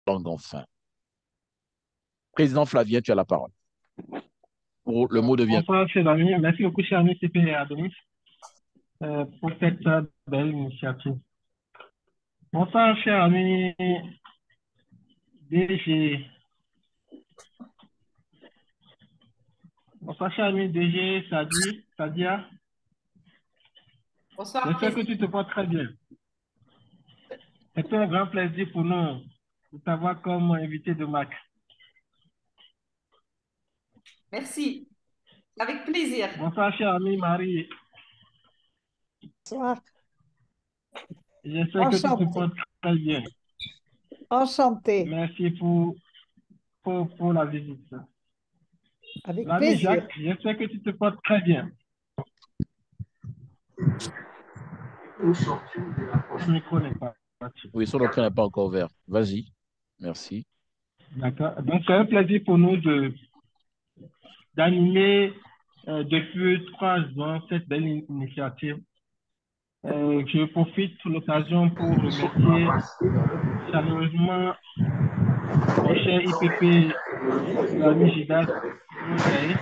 langue enfin. Président Flavien, tu as la parole. Le mot devient. Bonsoir, chers amis. Merci beaucoup, cher ami CP Adonis, pour cette belle initiative. Bonsoir, cher ami DG. Bonsoir, cher ami DG Sadia. Bonsoir, J'espère que Président. tu te portes très bien. C'est un grand plaisir pour nous de t'avoir comme invité de marque. Merci. Avec plaisir. Bonsoir, cher ami Marie. Bonsoir. J'espère que tu te Enchantée. portes très bien. Enchantée. Merci pour la visite. Avec L'ami plaisir. Jacques, j'espère que tu te portes très bien. Le micro n'est pas parti. Oui, son micro n'est pas encore ouvert. Vas-y. Merci. D'accord. Donc, c'est un plaisir pour nous d'animer depuis 3 ans cette belle initiative. Je profite de l'occasion pour remercier chaleureusement mon cher IPP, l'ami Gidas Rosaï,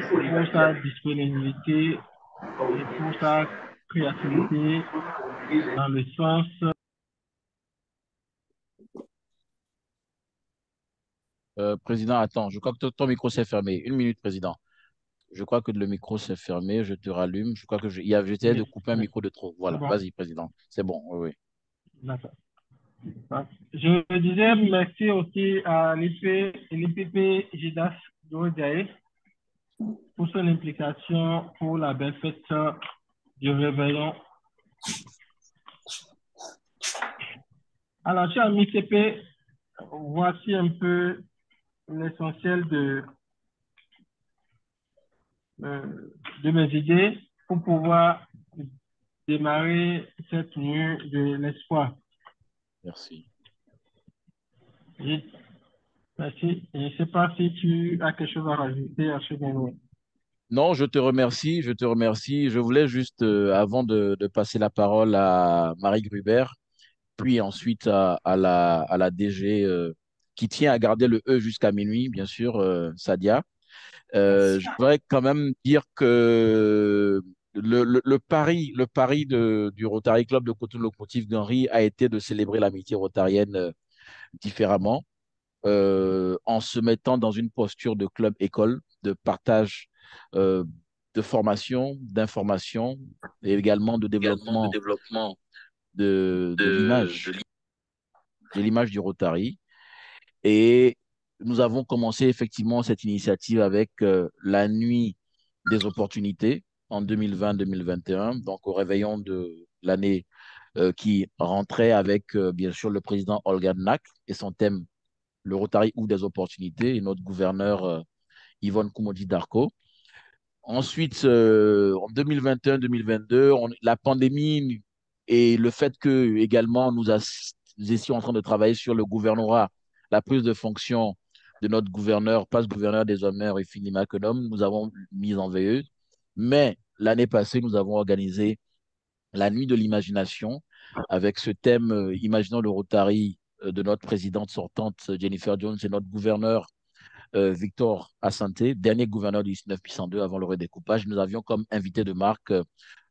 pour sa disponibilité et pour sa créativité dans le sens. Président, attends, je crois que ton micro s'est fermé. Une minute, président. Je crois que le micro s'est fermé. Je te rallume. Je crois que j'essayais de Oui, couper un oui, micro de trop. c'est Voilà. bon. Vas-y, président. C'est bon. Oui, oui. D'accord. Je disais merci aussi à l'IPP Gidas Rosaï pour son implication pour la belle fête du réveillon. Alors, cher ami CP, voici un peu l'essentiel de mes idées pour pouvoir démarrer cette nuit de l'espoir. Merci. Je- Merci. Je ne sais pas si tu as quelque chose à rajouter à ce moment. Non, je te remercie. Je te remercie. Je voulais juste, avant de passer la parole à Marie Gruber, puis ensuite à la DG qui tient à garder le E jusqu'à minuit, bien sûr, Sadia. Bien Je sûr. voudrais quand même dire que le pari du Rotary Club de Cotonou-Locomotive d'Henri a été de célébrer l'amitié rotarienne différemment, en se mettant dans une posture de club-école, de partage euh, de formation, d'information et également de Également de développement développement de, de de, l'image, de de l'image du Rotary. Et nous avons commencé effectivement cette initiative avec la nuit des opportunités en 2020-2021, donc au réveillon de l'année qui rentrait avec bien sûr le président Olga Nak et son thème le Rotary ou des opportunités et notre gouverneur Yvonne Koumodi Darko. Ensuite, en 2021-2022, la pandémie et le fait que également nous étions en train de travailler sur le gouvernorat, la prise de fonction de notre gouverneur, passe gouverneur des honneurs et Finima Kenom, nous avons mis en veilleuse. Mais l'année passée, nous avons organisé la nuit de l'imagination avec ce thème Imaginons le Rotary de notre présidente sortante Jennifer Jones et notre gouverneur Victor Assanté, dernier gouverneur du 19 2 avant le redécoupage. Nous avions comme invité de marque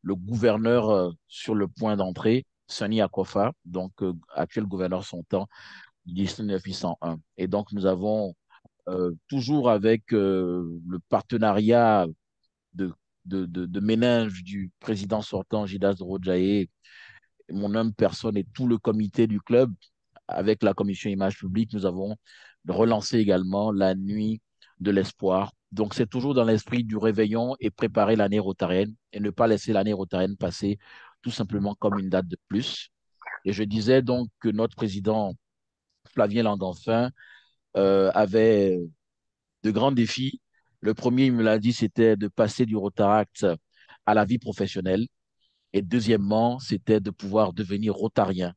le gouverneur sur le point d'entrée, Sonny Akofa, donc actuel gouverneur sortant du 19 801. Et donc nous avons toujours avec le partenariat de, de ménage du président sortant Gidas Rojaye, mon homme personne et tout le comité du club, avec la commission image publique, nous avons relancé également la nuit de l'espoir. Donc, c'est toujours dans l'esprit du réveillon et préparer l'année rotarienne et ne pas laisser l'année rotarienne passer tout simplement comme une date de plus. Et je disais donc que notre président Flavien Landonfin avait de grands défis. Le premier, il me l'a dit, c'était de passer du Rotaract à la vie professionnelle. Et deuxièmement, c'était de pouvoir devenir rotarien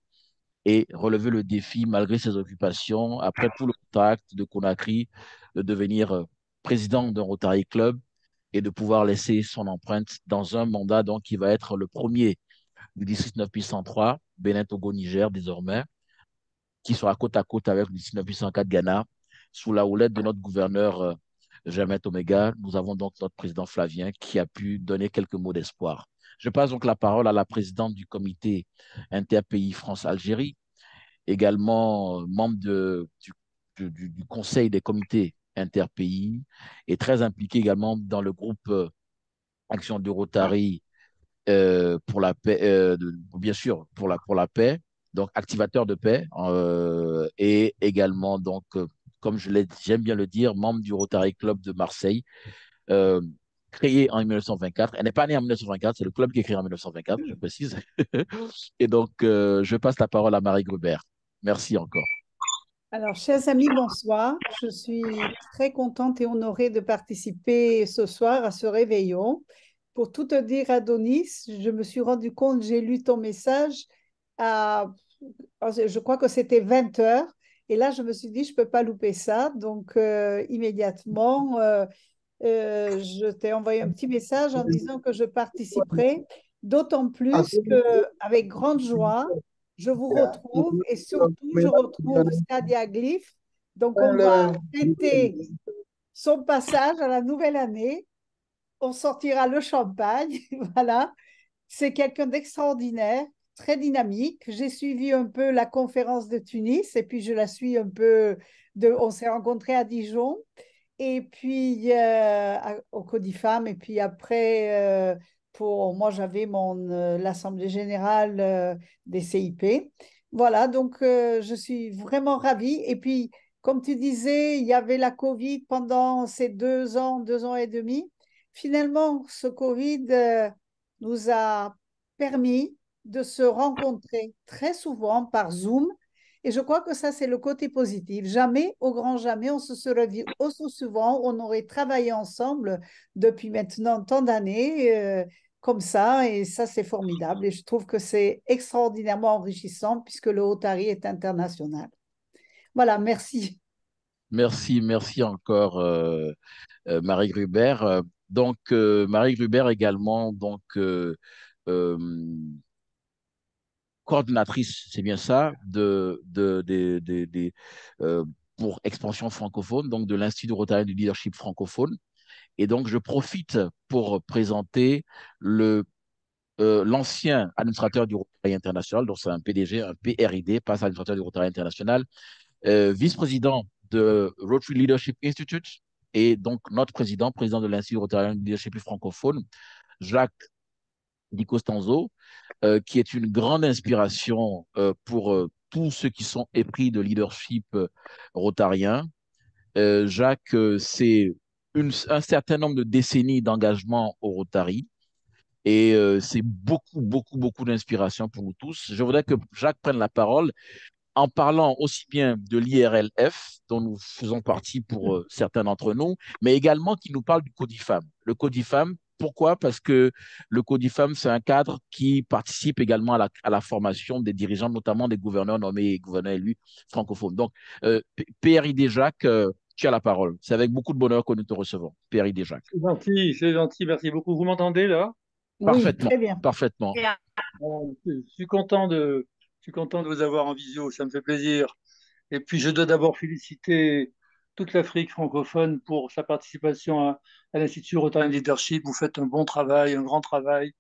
et relever le défi malgré ses occupations, après tout le contact de Conakry, de devenir président d'un Rotary Club et de pouvoir laisser son empreinte dans un mandat donc, qui va être le premier du district 9803, Bénin Togo Niger désormais, qui sera côte à côte avec le 1904 Ghana, sous la houlette de notre gouverneur Germain Omega. Nous avons donc notre président Flavien qui a pu donner quelques mots d'espoir. Je passe donc la parole à la présidente du comité interpays France-Algérie, également membre du conseil des comités interpays et très impliquée également dans le groupe Action de Rotary pour la paix, bien sûr, pour la paix, donc activateur de paix, et également, donc, comme j'aime bien le dire, membre du Rotary Club de Marseille, euh, créé en 1924. Elle n'est pas née en 1924, c'est le club qui est créé en 1924, je précise. Et donc, je passe la parole à Marie Grubert. Merci encore. Alors, chers amis, bonsoir. Je suis très contente et honorée de participer ce soir à ce réveillon. Pour tout te dire, Adonis, je me suis rendu compte, j'ai lu ton message je crois que c'était 20 heures. Et là, je me suis dit, je ne peux pas louper ça. Donc, immédiatement, je t'ai envoyé un petit message en disant que je participerai, d'autant plus qu'avec grande joie, je vous retrouve et surtout, je retrouve Stadia Glyph. Donc, on va fêter son passage à la nouvelle année. On sortira le champagne. Voilà. C'est quelqu'un d'extraordinaire, très dynamique. J'ai suivi un peu la conférence de Tunis et puis je la suis un peu. On s'est rencontrés à Dijon et puis au Codifam et puis après moi j'avais l'assemblée générale des CIP. Voilà, donc je suis vraiment ravie. Et puis, comme tu disais, il y avait la Covid pendant ces 2 ans et demi. Finalement, ce Covid nous a permis de se rencontrer très souvent par Zoom. Et je crois que ça, c'est le côté positif. Jamais, au grand jamais, on se serait vu aussi souvent, on aurait travaillé ensemble depuis maintenant tant d'années comme ça. Et ça, c'est formidable. Et je trouve que c'est extraordinairement enrichissant puisque le Rotary est international. Voilà, merci. Merci encore, Marie Gruber. Marie Gruber également, euh, coordinatrice, c'est bien ça, euh, pour Expansion francophone, donc de l'Institut Rotarien du leadership francophone. Et donc, je profite pour présenter l'ancien administrateur du Rotary International, donc c'est un PDG, un PRID, pas administrateur du Rotary International, vice-président de Rotary Leadership Institute, et donc notre président de l'Institut Rotarien du leadership francophone, Jacques Di Costanzo, qui est une grande inspiration pour tous ceux qui sont épris de leadership rotarien. Jacques, c'est un certain nombre de décennies d'engagement au Rotary et c'est beaucoup d'inspiration pour nous tous. Je voudrais que Jacques prenne la parole en parlant aussi bien de l'IRLF, dont nous faisons partie pour certains d'entre nous, mais également qu'il nous parle du Codifam. Le Codifam, pourquoi? Parce que le Codifam, c'est un cadre qui participe également à la formation des dirigeants, notamment des gouverneurs nommés et gouverneurs élus francophones. Donc, PRID Jacques, tu as la parole. C'est avec beaucoup de bonheur que nous te recevons. PRID Jacques. C'est gentil, merci beaucoup. Vous m'entendez là? Oui, très bien. Parfaitement. Je suis content de vous avoir en visio, ça me fait plaisir. Et puis, je dois d'abord féliciter toute l'Afrique francophone pour sa participation à l'Institut Rotary Leadership. Vous faites un bon travail, un grand travail.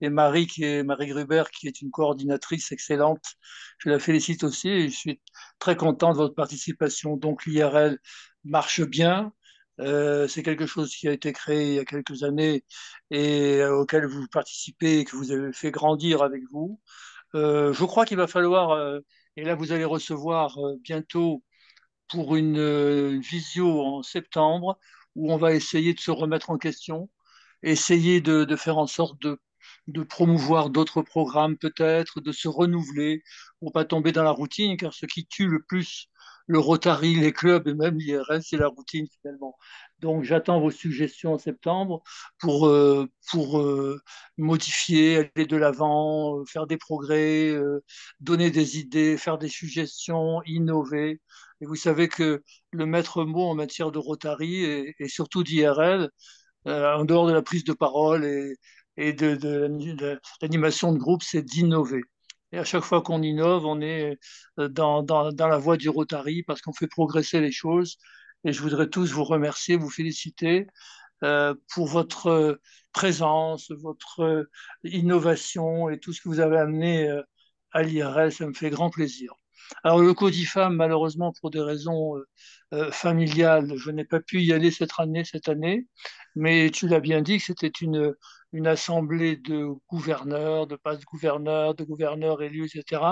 Et Marie Gruber, qui est une coordinatrice excellente, je la félicite aussi et je suis très content de votre participation. Donc, l'IRL marche bien. C'est quelque chose qui a été créé il y a quelques années et auquel vous participez et que vous avez fait grandir avec vous. Je crois qu'il va falloir, et là vous allez recevoir bientôt pour une visio en septembre, où on va essayer de se remettre en question, essayer de faire en sorte de promouvoir d'autres programmes peut-être, de se renouveler pour pas tomber dans la routine, car ce qui tue le plus le Rotary, les clubs et même l'IRS, c'est la routine finalement. Donc j'attends vos suggestions en septembre pour modifier, aller de l'avant, faire des progrès, donner des idées, faire des suggestions, innover. Et vous savez que le maître mot en matière de Rotary et surtout d'IRL, en dehors de la prise de parole et de l'animation de groupe, c'est d'innover. Et à chaque fois qu'on innove, on est dans la voie du Rotary parce qu'on fait progresser les choses. Et je voudrais tous vous remercier, vous féliciter pour votre présence, votre innovation et tout ce que vous avez amené à l'IRL. Ça me fait grand plaisir. Alors, le Codifam, malheureusement, pour des raisons familiales, je n'ai pas pu y aller cette année, mais tu l'as bien dit que c'était une assemblée de gouverneurs, de passe-gouverneurs, de gouverneurs élus, etc.,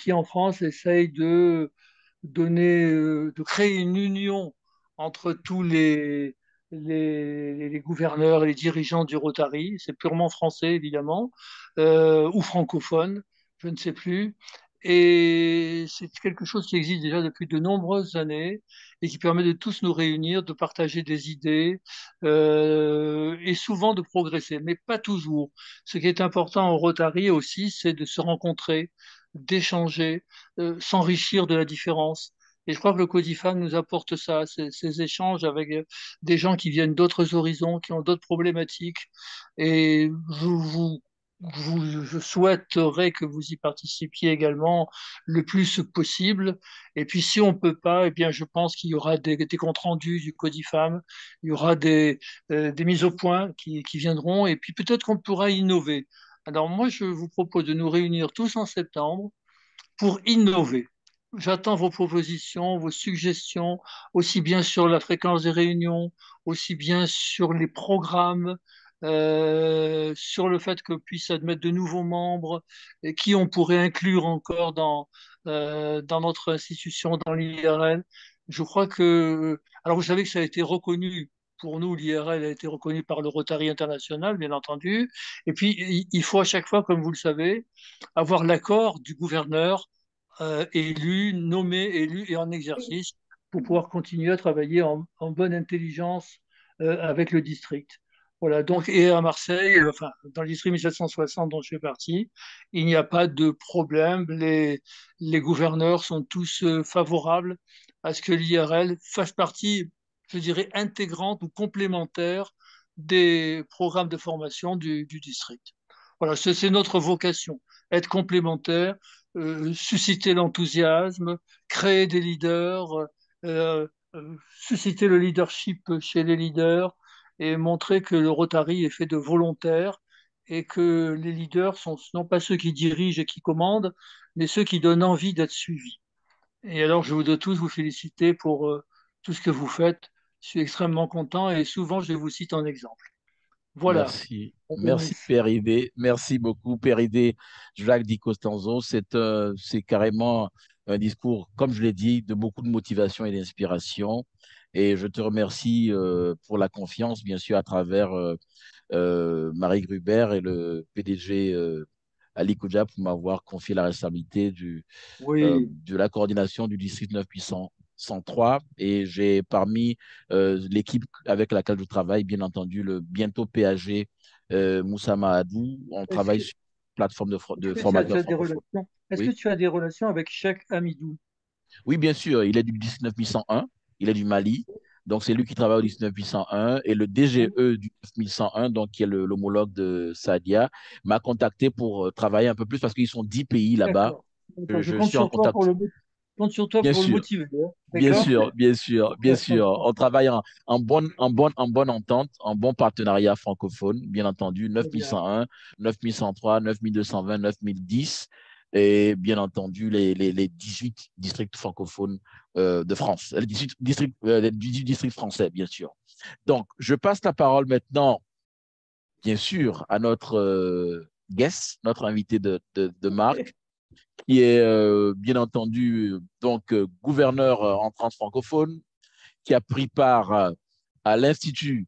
qui en France essayent de de créer une union entre tous les gouverneurs et les dirigeants du Rotary. C'est purement français, évidemment, ou francophone, je ne sais plus. Et c'est quelque chose qui existe déjà depuis de nombreuses années et qui permet de tous nous réunir, de partager des idées et souvent de progresser, mais pas toujours. Ce qui est important au Rotary aussi, c'est de se rencontrer, d'échanger, s'enrichir de la différence. Et je crois que le Codifam nous apporte ça, ces échanges avec des gens qui viennent d'autres horizons, qui ont d'autres problématiques. Et je souhaiterais que vous y participiez également le plus possible. Et puis, si on ne peut pas, eh bien, je pense qu'il y aura des comptes rendus du Codifam, il y aura des mises au point qui viendront, et puis peut-être qu'on pourra innover. Alors, moi, je vous propose de nous réunir tous en septembre pour innover. J'attends vos propositions, vos suggestions, aussi bien sur la fréquence des réunions, aussi bien sur les programmes, sur le fait qu'on puisse admettre de nouveaux membres, et qui on pourrait inclure encore dans notre institution, dans l'IRL. Je crois que... Alors vous savez que ça a été reconnu pour nous, l'IRL a été reconnu par le Rotary International, bien entendu. Et puis, il faut à chaque fois, comme vous le savez, avoir l'accord du gouverneur élu, nommé, élu et en exercice pour pouvoir continuer à travailler en bonne intelligence avec le district. Voilà, donc, et à Marseille, enfin, dans le district 1760 dont je fais partie, il n'y a pas de problème. Les gouverneurs sont tous favorables à ce que l'IRL fasse partie, je dirais, intégrante ou complémentaire des programmes de formation du district. Voilà, c'est notre vocation, être complémentaire, susciter l'enthousiasme, créer des leaders, susciter le leadership chez les leaders et montrer que le Rotary est fait de volontaires et que les leaders sont non pas ceux qui dirigent et qui commandent, mais ceux qui donnent envie d'être suivis. Et alors, je voudrais tous vous féliciter pour tout ce que vous faites. Je suis extrêmement content et souvent, je vous cite en exemple. Voilà. Merci. Merci, Père Idé. Merci beaucoup, Père Idé. Jacques Di Costanzo, c'est carrément un discours, comme je l'ai dit, de beaucoup de motivation et d'inspiration. Et je te remercie pour la confiance, bien sûr, à travers Marie Gruber et le PDG Ali Koudia pour m'avoir confié la responsabilité Oui. de la coordination du district 9803. Et j'ai parmi l'équipe avec laquelle je travaille, bien entendu, le bientôt PAG Moussa Mahadou. On travaille sur une plateforme de formateurs francophones. Est-ce que tu as des relations avec Cheikh Hamidou? Oui, bien sûr. Il est du district 9101. Il est du Mali. Donc, c'est lui qui travaille au 19801 et le DGE du 9101, donc qui est l'homologue de Sadia, m'a contacté pour travailler un peu plus parce qu'ils sont 10 pays là-bas. Je Je compte suis en sur toi contact. pour compte sur toi Bien pour le sûr, motiver. bien D'accord? sûr, bien sûr, bien sûr. On travaille en bonne entente, en bon partenariat francophone, bien entendu, 9101, 9103, 9220, 9010 et bien entendu les 18 districts francophones de France, les 18 districts français, bien sûr. Donc, je passe la parole maintenant, bien sûr, à notre guest, notre invité de marque, qui est bien entendu donc gouverneur en France francophone, qui a pris part à l'Institut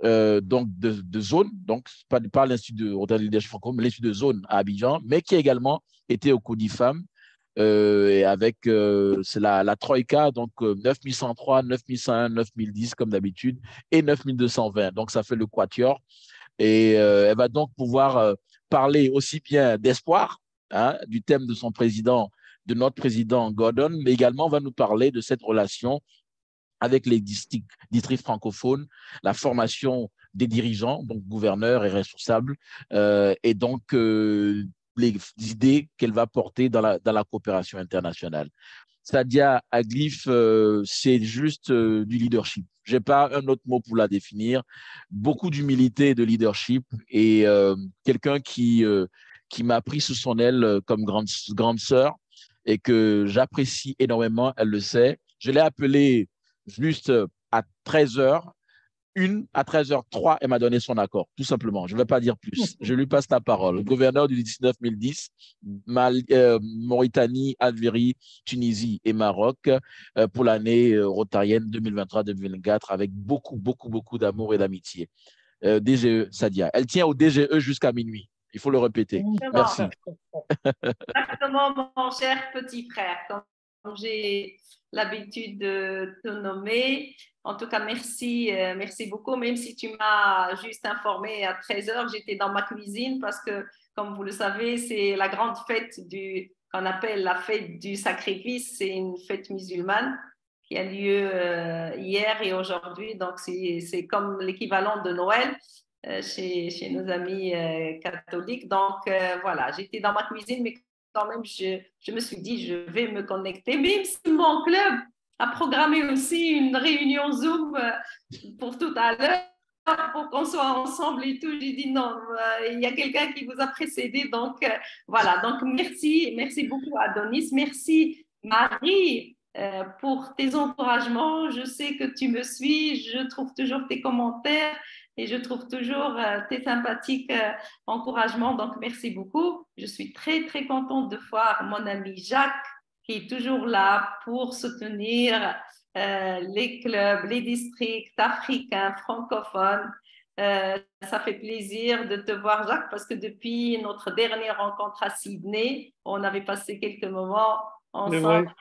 donc de zone, donc pas l'Institut de Rotary Leadership francophone, mais l'Institut de zone à Abidjan, mais qui a également été au Codifam et avec c'est la Troïka, donc 9103, 9101, 9010 comme d'habitude, et 9220. Donc ça fait le quatuor. Et elle va donc pouvoir parler aussi bien d'espoir, hein, du thème de son président, de notre président Gordon, mais également va nous parler de cette relation avec les districts francophones, la formation des dirigeants, donc gouverneurs et responsables, et donc les idées qu'elle va porter dans la coopération internationale. Sadia Aglif, c'est juste du leadership. Je n'ai pas un autre mot pour la définir. Beaucoup d'humilité et de leadership et quelqu'un qui m'a pris sous son aile comme grande sœur et que j'apprécie énormément, elle le sait. Je l'ai appelée juste à 13h. À 13h03, elle m'a donné son accord, tout simplement. Je ne vais pas dire plus. Je lui passe la parole. Le gouverneur du 19 010, Mauritanie, Algérie, Tunisie et Maroc pour l'année rotarienne 2023-2024 avec beaucoup, beaucoup, beaucoup d'amour et d'amitié. DGE, Sadia. Elle tient au DGE jusqu'à minuit. Il faut le répéter. Merci. Exactement, mon cher petit frère. Comme j'ai l'habitude de te nommer. En tout cas, merci, merci beaucoup. Même si tu m'as juste informé à 13h, j'étais dans ma cuisine parce que, comme vous le savez, c'est la grande fête qu'on appelle la fête du sacrifice. C'est une fête musulmane qui a lieu hier et aujourd'hui. Donc, c'est comme l'équivalent de Noël. Chez nos amis catholiques. Donc, voilà, j'étais dans ma cuisine, mais quand même, je me suis dit, je vais me connecter. Même si mon club a programmé aussi une réunion Zoom pour tout à l'heure, pour qu'on soit ensemble et tout, j'ai dit non, il y a quelqu'un qui vous a précédé. Donc, voilà. Donc, merci beaucoup, Adonis. Merci, Marie. Pour tes encouragements, je sais que tu me suis, je trouve toujours tes commentaires et je trouve toujours tes sympathiques encouragements. Donc, merci beaucoup. Je suis très, très contente de voir mon ami Jacques qui est toujours là pour soutenir les clubs, les districts africains, francophones. Ça fait plaisir de te voir, Jacques, parce que depuis notre dernière rencontre à Sydney, on avait passé quelques moments ensemble.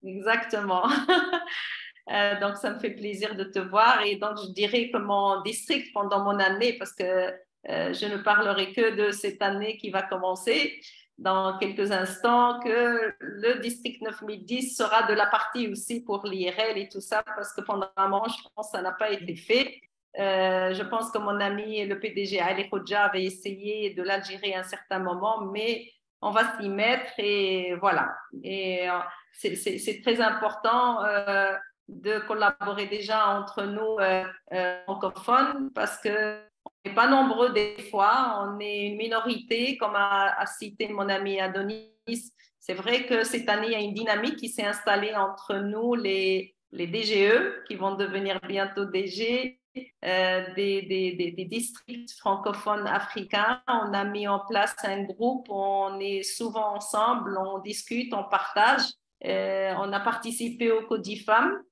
Exactement. Donc, ça me fait plaisir de te voir. Et donc, je dirais que mon district pendant mon année, parce que je ne parlerai que de cette année qui va commencer dans quelques instants, que le district 9010 sera de la partie aussi pour l'IRL et tout ça, parce que pendant un moment, je pense que ça n'a pas été fait. Je pense que mon ami, le PDG Ali Khodja, avait essayé de l'Algérie à un certain moment, mais on va s'y mettre et voilà. Et c'est très important de collaborer déjà entre nous francophones parce qu'on n'est pas nombreux des fois, on est une minorité, comme a cité mon ami Adonis. C'est vrai que cette année, il y a une dynamique qui s'est installée entre nous, les DGE, qui vont devenir bientôt DG, des districts francophones africains. On a mis en place un groupe, on est souvent ensemble, on discute, on partage. On a participé au Codifam.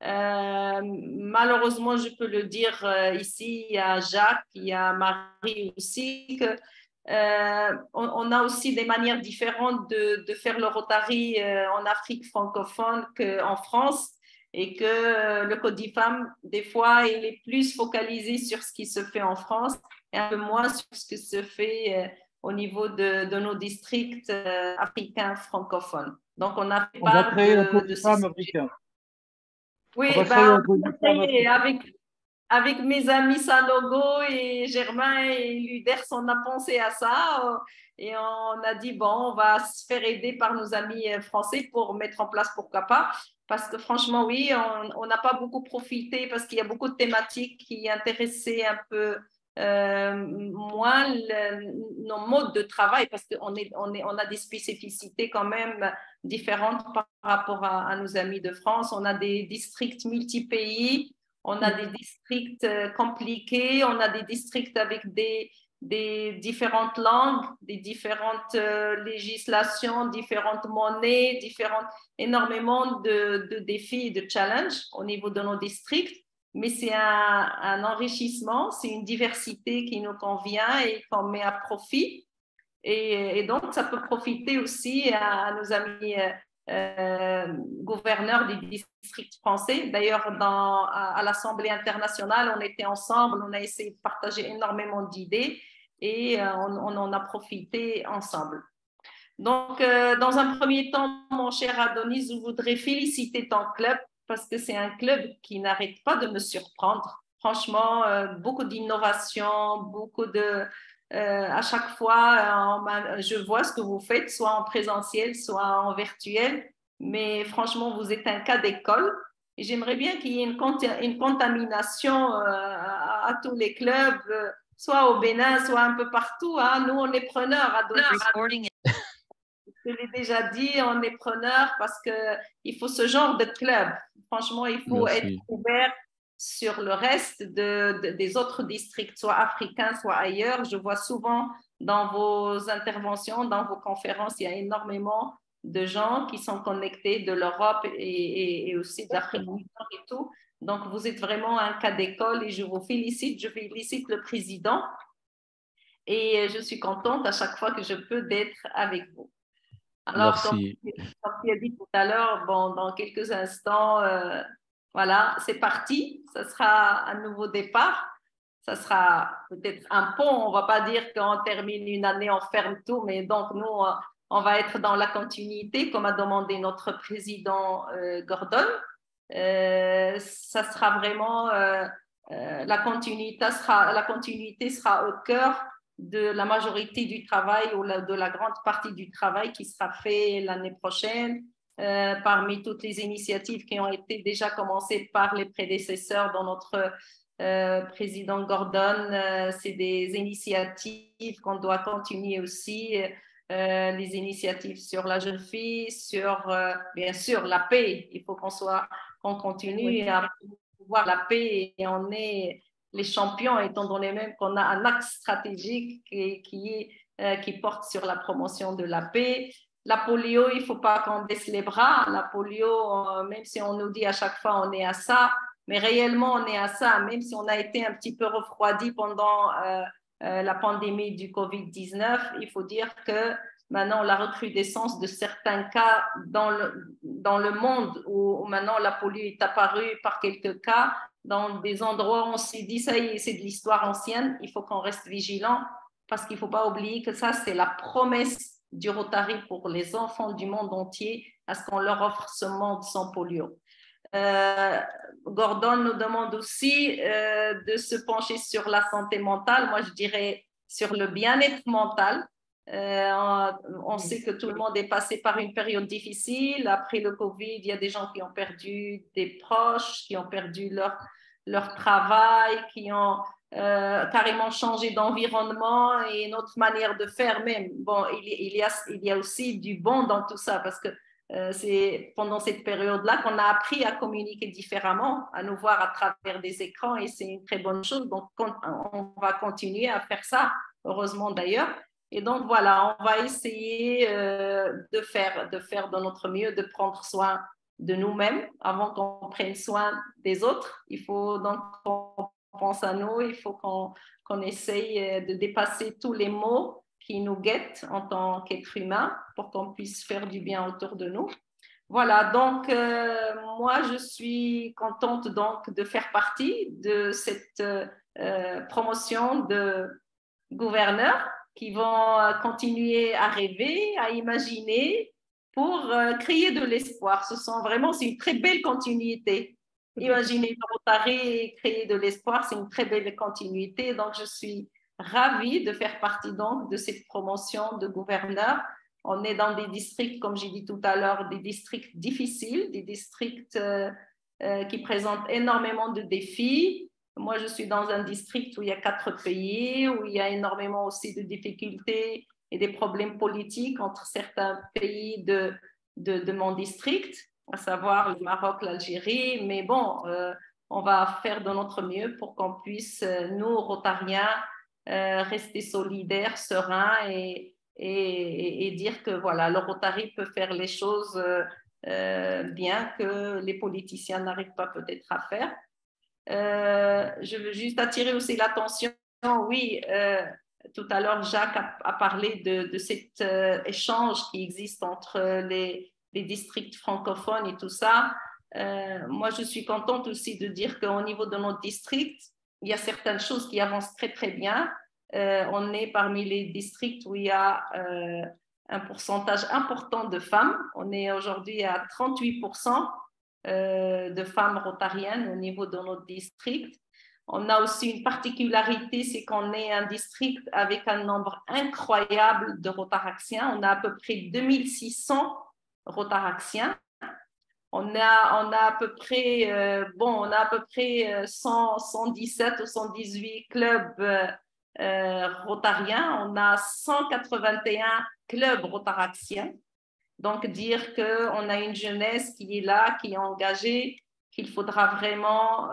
Malheureusement, je peux le dire ici, il y a Jacques, il y a Marie aussi, que on a aussi des manières différentes de faire le Rotary en Afrique francophone qu'en France et que le Codifam, des fois, il est plus focalisé sur ce qui se fait en France et un peu moins sur ce qui se fait au niveau de nos districts africains francophones. Donc, on a fait part de ces africain. Oui, avec mes amis Sanogo et Germain et Luders, on a pensé à ça et on a dit, bon, on va se faire aider par nos amis français pour mettre en place, pourquoi pas. Parce que franchement, oui, on n'a pas beaucoup profité parce qu'il y a beaucoup de thématiques qui intéressaient un peu moins nos modes de travail parce qu'on a des spécificités quand même différentes par rapport à nos amis de France. On a des districts multi-pays, on a des districts compliqués, on a des districts avec des différentes langues, des différentes législations, différentes monnaies, énormément de défis et de challenges au niveau de nos districts. Mais c'est un enrichissement, c'est une diversité qui nous convient et qu'on met à profit. Et donc, ça peut profiter aussi à nos amis gouverneurs des districts français. D'ailleurs, à l'Assemblée internationale, on était ensemble, on a essayé de partager énormément d'idées et on en a profité ensemble. Donc, dans un premier temps, mon cher Adonis, je voudrais féliciter ton club parce que c'est un club qui n'arrête pas de me surprendre. Franchement, beaucoup d'innovation, beaucoup À chaque fois, je vois ce que vous faites, soit en présentiel, soit en virtuel. Mais franchement, vous êtes un cas d'école. Et j'aimerais bien qu'il y ait une contamination à tous les clubs, soit au Bénin, soit un peu partout. Hein. Nous, on est preneurs à Donner. Je l'ai déjà dit, on est preneurs parce qu'il faut ce genre de club. Franchement, il faut être ouvert sur le reste des autres districts, soit africains, soit ailleurs. Je vois souvent dans vos interventions, dans vos conférences, il y a énormément de gens qui sont connectés de l'Europe et aussi d'Afrique du Nord et tout. Donc, vous êtes vraiment un cas d'école et je vous félicite. Je félicite le président et je suis contente à chaque fois que je peux d'être avec vous. Alors, comme tu as dit tout à l'heure, bon, dans quelques instants, voilà, c'est parti. Ça sera un nouveau départ. Ça sera peut-être un pont. On ne va pas dire qu'on termine une année, on ferme tout, mais donc nous, on va être dans la continuité, comme a demandé notre président Gordon. Ça sera vraiment la continuité sera au cœur de la majorité du travail ou de la grande partie du travail qui sera fait l'année prochaine. Parmi toutes les initiatives qui ont été déjà commencées par les prédécesseurs dans notre président Gordon, c'est des initiatives qu'on doit continuer aussi. Les initiatives sur la jeune fille, sur bien sûr la paix. Il faut qu'on continue à voir la paix et on est les champions, étant donné même qu'on a un axe stratégique qui porte sur la promotion de la paix. La polio, il ne faut pas qu'on baisse les bras. La polio, même si on nous dit à chaque fois on est à ça, mais réellement on est à ça, même si on a été un petit peu refroidi pendant la pandémie du Covid-19, il faut dire que maintenant la recrudescence de certains cas dans le monde où maintenant la polio est apparue par quelques cas, dans des endroits où on s'est dit ça y est, c'est de l'histoire ancienne, il faut qu'on reste vigilant parce qu'il ne faut pas oublier que ça c'est la promesse du Rotary pour les enfants du monde entier à ce qu'on leur offre ce monde sans polio. Gordon nous demande aussi de se pencher sur la santé mentale, moi je dirais sur le bien-être mental. On sait que tout le monde est passé par une période difficile. Après le Covid, il y a des gens qui ont perdu des proches, qui ont perdu leur travail, qui ont carrément changé d'environnement et notre manière de faire même. Bon, il y a aussi du bon dans tout ça parce que c'est pendant cette période-là qu'on a appris à communiquer différemment, à nous voir à travers des écrans et c'est une très bonne chose. Donc, on va continuer à faire ça, heureusement d'ailleurs. Et donc, voilà, on va essayer de faire de notre mieux, de prendre soin de nous-mêmes avant qu'on prenne soin des autres. Il faut donc qu'on pense à nous, il faut qu'on essaye de dépasser tous les maux qui nous guettent en tant qu'être humain pour qu'on puisse faire du bien autour de nous. Voilà, donc moi, je suis contente donc de faire partie de cette promotion de gouverneurs qui vont continuer à rêver, à imaginer pour créer de l'espoir. C'est une très belle continuité. Imaginer le Rotary et créer de l'espoir, c'est une très belle continuité. Donc, je suis ravie de faire partie donc de cette promotion de gouverneurs. On est dans des districts, comme j'ai dit tout à l'heure, des districts difficiles, des districts qui présentent énormément de défis. Moi, je suis dans un district où il y a 4 pays, où il y a énormément aussi de difficultés et des problèmes politiques entre certains pays de mon district, à savoir le Maroc, l'Algérie. Mais bon, on va faire de notre mieux pour qu'on puisse, nous, Rotariens, rester solidaires, sereins et dire que voilà, le Rotary peut faire les choses bien que les politiciens n'arrivent pas peut-être à faire. Je veux juste attirer aussi l'attention. Oui, tout à l'heure, Jacques a parlé de cet échange qui existe entre les districts francophones et tout ça. Moi, je suis contente aussi de dire qu'au niveau de notre district, il y a certaines choses qui avancent très, très bien. On est parmi les districts où il y a un pourcentage important de femmes. On est aujourd'hui à 38% de femmes rotariennes au niveau de notre district. On a aussi une particularité, c'est qu'on est un district avec un nombre incroyable de Rotaraxiens. On a à peu près 2600 Rotaraxiens. On a à peu près, on a à peu près 117 ou 118 clubs rotariens. On a 181 clubs rotaraxiens. Donc, dire qu'on a une jeunesse qui est là, qui est engagée, qu'il faudra vraiment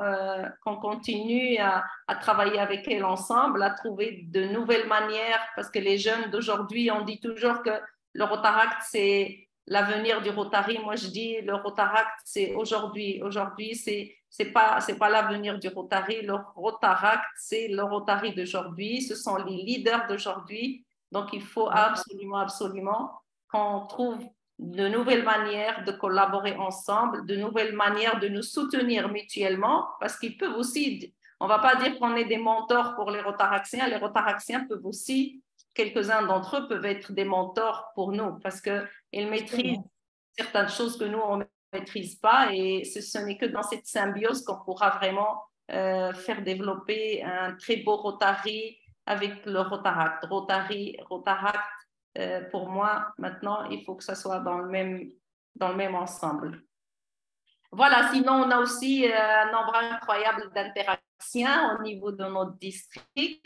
qu'on continue à travailler avec elle ensemble, à trouver de nouvelles manières, parce que les jeunes d'aujourd'hui, on dit toujours que le Rotaract, c'est l'avenir du Rotary. Moi, je dis le Rotaract, c'est aujourd'hui. Aujourd'hui, c'est pas l'avenir du Rotary. Le Rotaract, c'est le Rotary d'aujourd'hui. Ce sont les leaders d'aujourd'hui. Donc, il faut absolument qu'on trouve de nouvelles manières de collaborer ensemble, de nouvelles manières de nous soutenir mutuellement, parce qu'ils peuvent aussi, on ne va pas dire qu'on est des mentors pour les Rotaraxiens peuvent aussi, quelques-uns d'entre eux peuvent être des mentors pour nous, parce qu'ils maîtrisent certaines choses que nous, on ne maîtrise pas, et ce n'est que dans cette symbiose qu'on pourra vraiment faire développer un très beau Rotary avec le Rotaract. Rotaract, pour moi, maintenant, il faut que ça soit dans le même ensemble. Voilà, sinon, on a aussi un nombre incroyable d'interactions au niveau de notre district.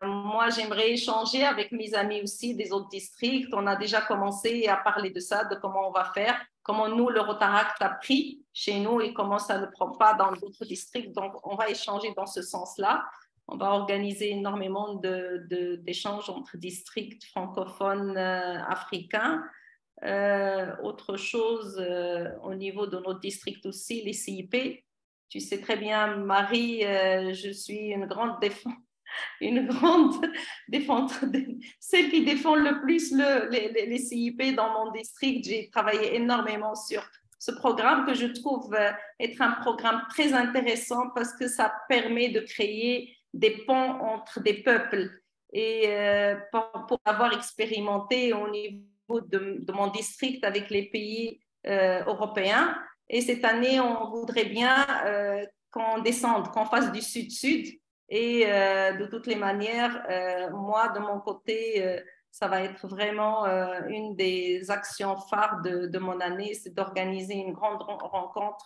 Moi, j'aimerais échanger avec mes amis aussi des autres districts. On a déjà commencé à parler de ça, de comment on va faire, comment nous, le Rotaract a pris chez nous et comment ça ne prend pas dans d'autres districts. Donc, on va échanger dans ce sens-là. On va organiser énormément d'échanges entre districts francophones africains. Autre chose, au niveau de notre district aussi, les CIP. Tu sais très bien, Marie, je suis une grande défendre, celle qui défend le plus les CIP dans mon district. J'ai travaillé énormément sur ce programme que je trouve être un programme très intéressant parce que ça permet de créer des ponts entre des peuples. Et pour avoir expérimenté au niveau de mon district avec les pays européens, et cette année, on voudrait bien qu'on descende, qu'on fasse du sud-sud. Et de toutes les manières, moi, de mon côté, ça va être vraiment une des actions phares de mon année, c'est d'organiser une grande rencontre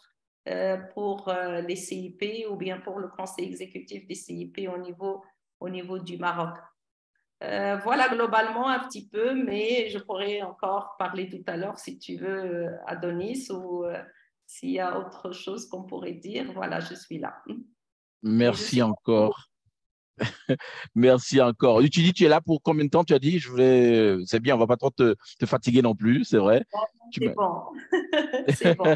pour les CIP ou bien pour le conseil exécutif des CIP au niveau du Maroc. Voilà globalement un petit peu, mais je pourrais encore parler tout à l'heure si tu veux, Adonis, ou s'il y a autre chose qu'on pourrait dire. Voilà, je suis là. Merci encore. Merci encore. Tu dis, tu es là pour combien de temps? Tu as dit, c'est bien, on ne va pas trop te fatiguer non plus, c'est vrai. C'est bon. C'est bon.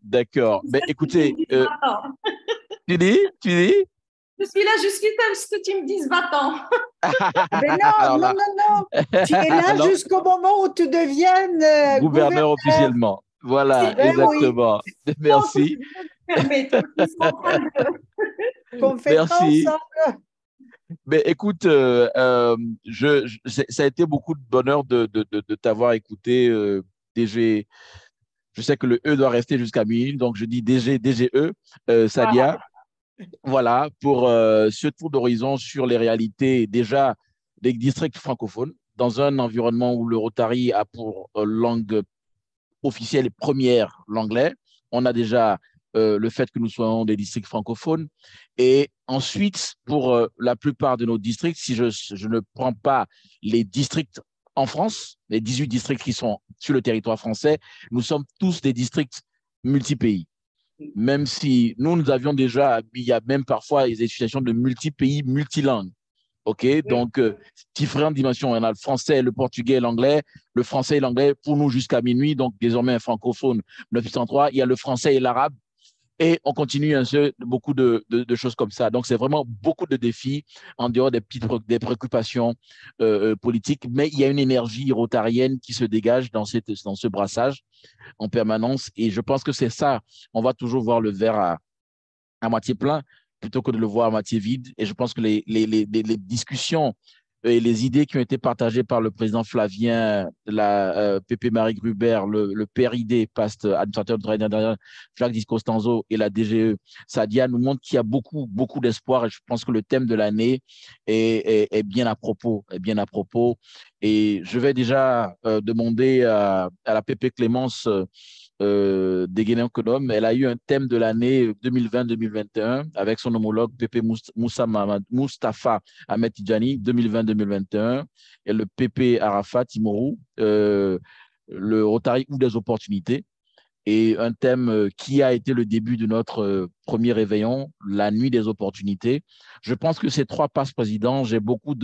D'accord. Mais écoutez, tu dis? Je suis là jusqu'à ce que tu me dises va-t'en. Mais non. Tu es là jusqu'au moment où tu deviennes gouverneur officiellement. Voilà, exactement. Oui. Merci. Qu'on fait ensemble. Mais écoute, ça a été beaucoup de bonheur de t'avoir écouté, DG. Je sais que le E doit rester jusqu'à minuit, donc je dis DGE, Sadia. Voilà, pour ce tour d'horizon sur les réalités déjà des districts francophones dans un environnement où le Rotary a pour langue officielle et première l'anglais. On a déjà le fait que nous soyons des districts francophones. Et ensuite, pour la plupart de nos districts, si je ne prends pas les districts en France, les 18 districts qui sont sur le territoire français, nous sommes tous des districts multi-pays. Même si nous avions déjà, il y a même parfois des situations de multi-pays, multilangues. OK, donc différentes dimensions. On a le français, le portugais, l'anglais, le français et l'anglais pour nous jusqu'à minuit, donc désormais un francophone 903. Il y a le français et l'arabe. Et on continue beaucoup de choses comme ça. Donc, c'est vraiment beaucoup de défis en dehors des préoccupations politiques. Mais il y a une énergie rotarienne qui se dégage dans ce brassage en permanence. Et je pense que c'est ça. On va toujours voir le verre à moitié plein plutôt que de le voir à moitié vide. Et je pense que les discussions et les idées qui ont été partagées par le président Flavien, la Pépé Marie Gruber, le PRID, PAST, administrateur de travail intérieur, Jacques Di Costanzo et la DGE, Sadia, nous montrent qu'il y a beaucoup, beaucoup d'espoir et je pense que le thème de l'année est bien à propos, est bien à propos. Et je vais déjà demander à la Pépé Clémence des Guinéens-Conome. Elle a eu un thème de l'année 2020-2021 avec son homologue Pépé Mustafa Ahmed Tidjani 2020-2021 et le Pépé Arafat Timourou, le Rotary ou des opportunités. Et un thème qui a été le début de notre premier réveillon, la nuit des opportunités. Je pense que ces trois passes présidents, j'ai beaucoup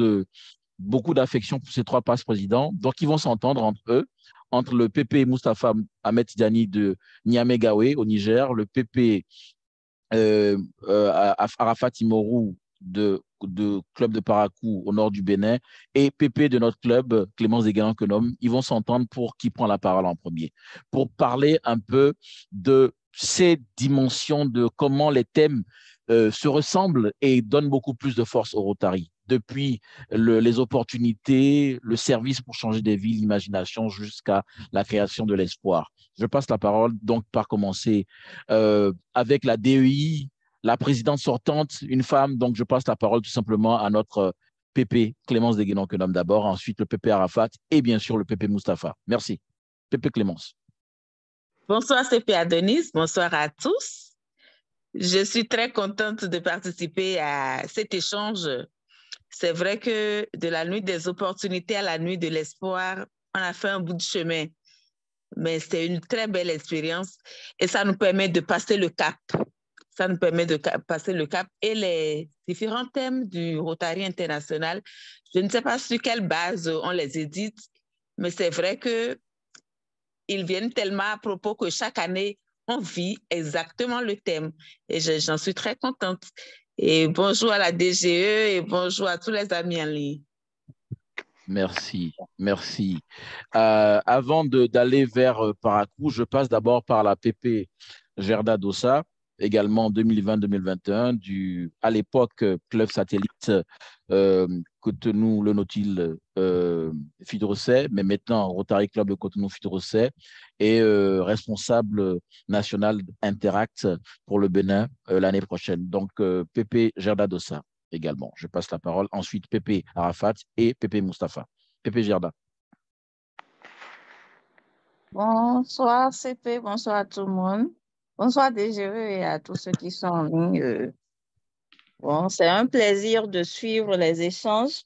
d'affection pour ces trois passes présidents. Donc, ils vont s'entendre entre eux, entre le PP Mustafa Ahmed Tidjani de Niamey-Gaoué au Niger, le PP Arafat Timourou de Club de Parakou au nord du Bénin et PP de notre club, Clémence Desguénans-Quenom. Ils vont s'entendre pour qui prend la parole en premier, pour parler un peu de ces dimensions, de comment les thèmes se ressemblent et donnent beaucoup plus de force au Rotary. Depuis les opportunités, le service pour changer des vies, l'imagination, jusqu'à la création de l'espoir. Je passe la parole donc par commencer avec la DEI, la présidente sortante, une femme. Donc, je passe la parole tout simplement à notre PP Clémence Desguénans-Quenom d'abord, ensuite le PP Arafat et bien sûr le PP Mustafa. Merci. PP Clémence. Bonsoir CP Adonis, bonsoir à tous. Je suis très contente de participer à cet échange. C'est vrai que de la nuit des opportunités à la nuit de l'espoir, on a fait un bout de chemin. Mais c'est une très belle expérience et ça nous permet de passer le cap. Ça nous permet de passer le cap et les différents thèmes du Rotary International. Je ne sais pas sur quelle base on les édite, mais c'est vrai qu'ils viennent tellement à propos que chaque année, on vit exactement le thème. Et j'en suis très contente. Et bonjour à la DGE et bonjour à tous les amis en ligne. Merci, merci. Avant d'aller vers Parakou, je passe d'abord par la PP Gerda Dossa, également 2020-2021, à l'époque club satellite Cotonou-Le Nautil Fidrosset, mais maintenant Rotary Club de Cotonou-Fidrosset, et responsable national Interact pour le Bénin l'année prochaine. Donc, PP Gerda Dossa également. Je passe la parole. Ensuite, Pépé Arafat et Pépé Mustafa. Pépé Gerda. Bonsoir CP, bonsoir à tout le monde. Bonsoir DGE et à tous ceux qui sont en ligne. Bon, c'est un plaisir de suivre les échanges.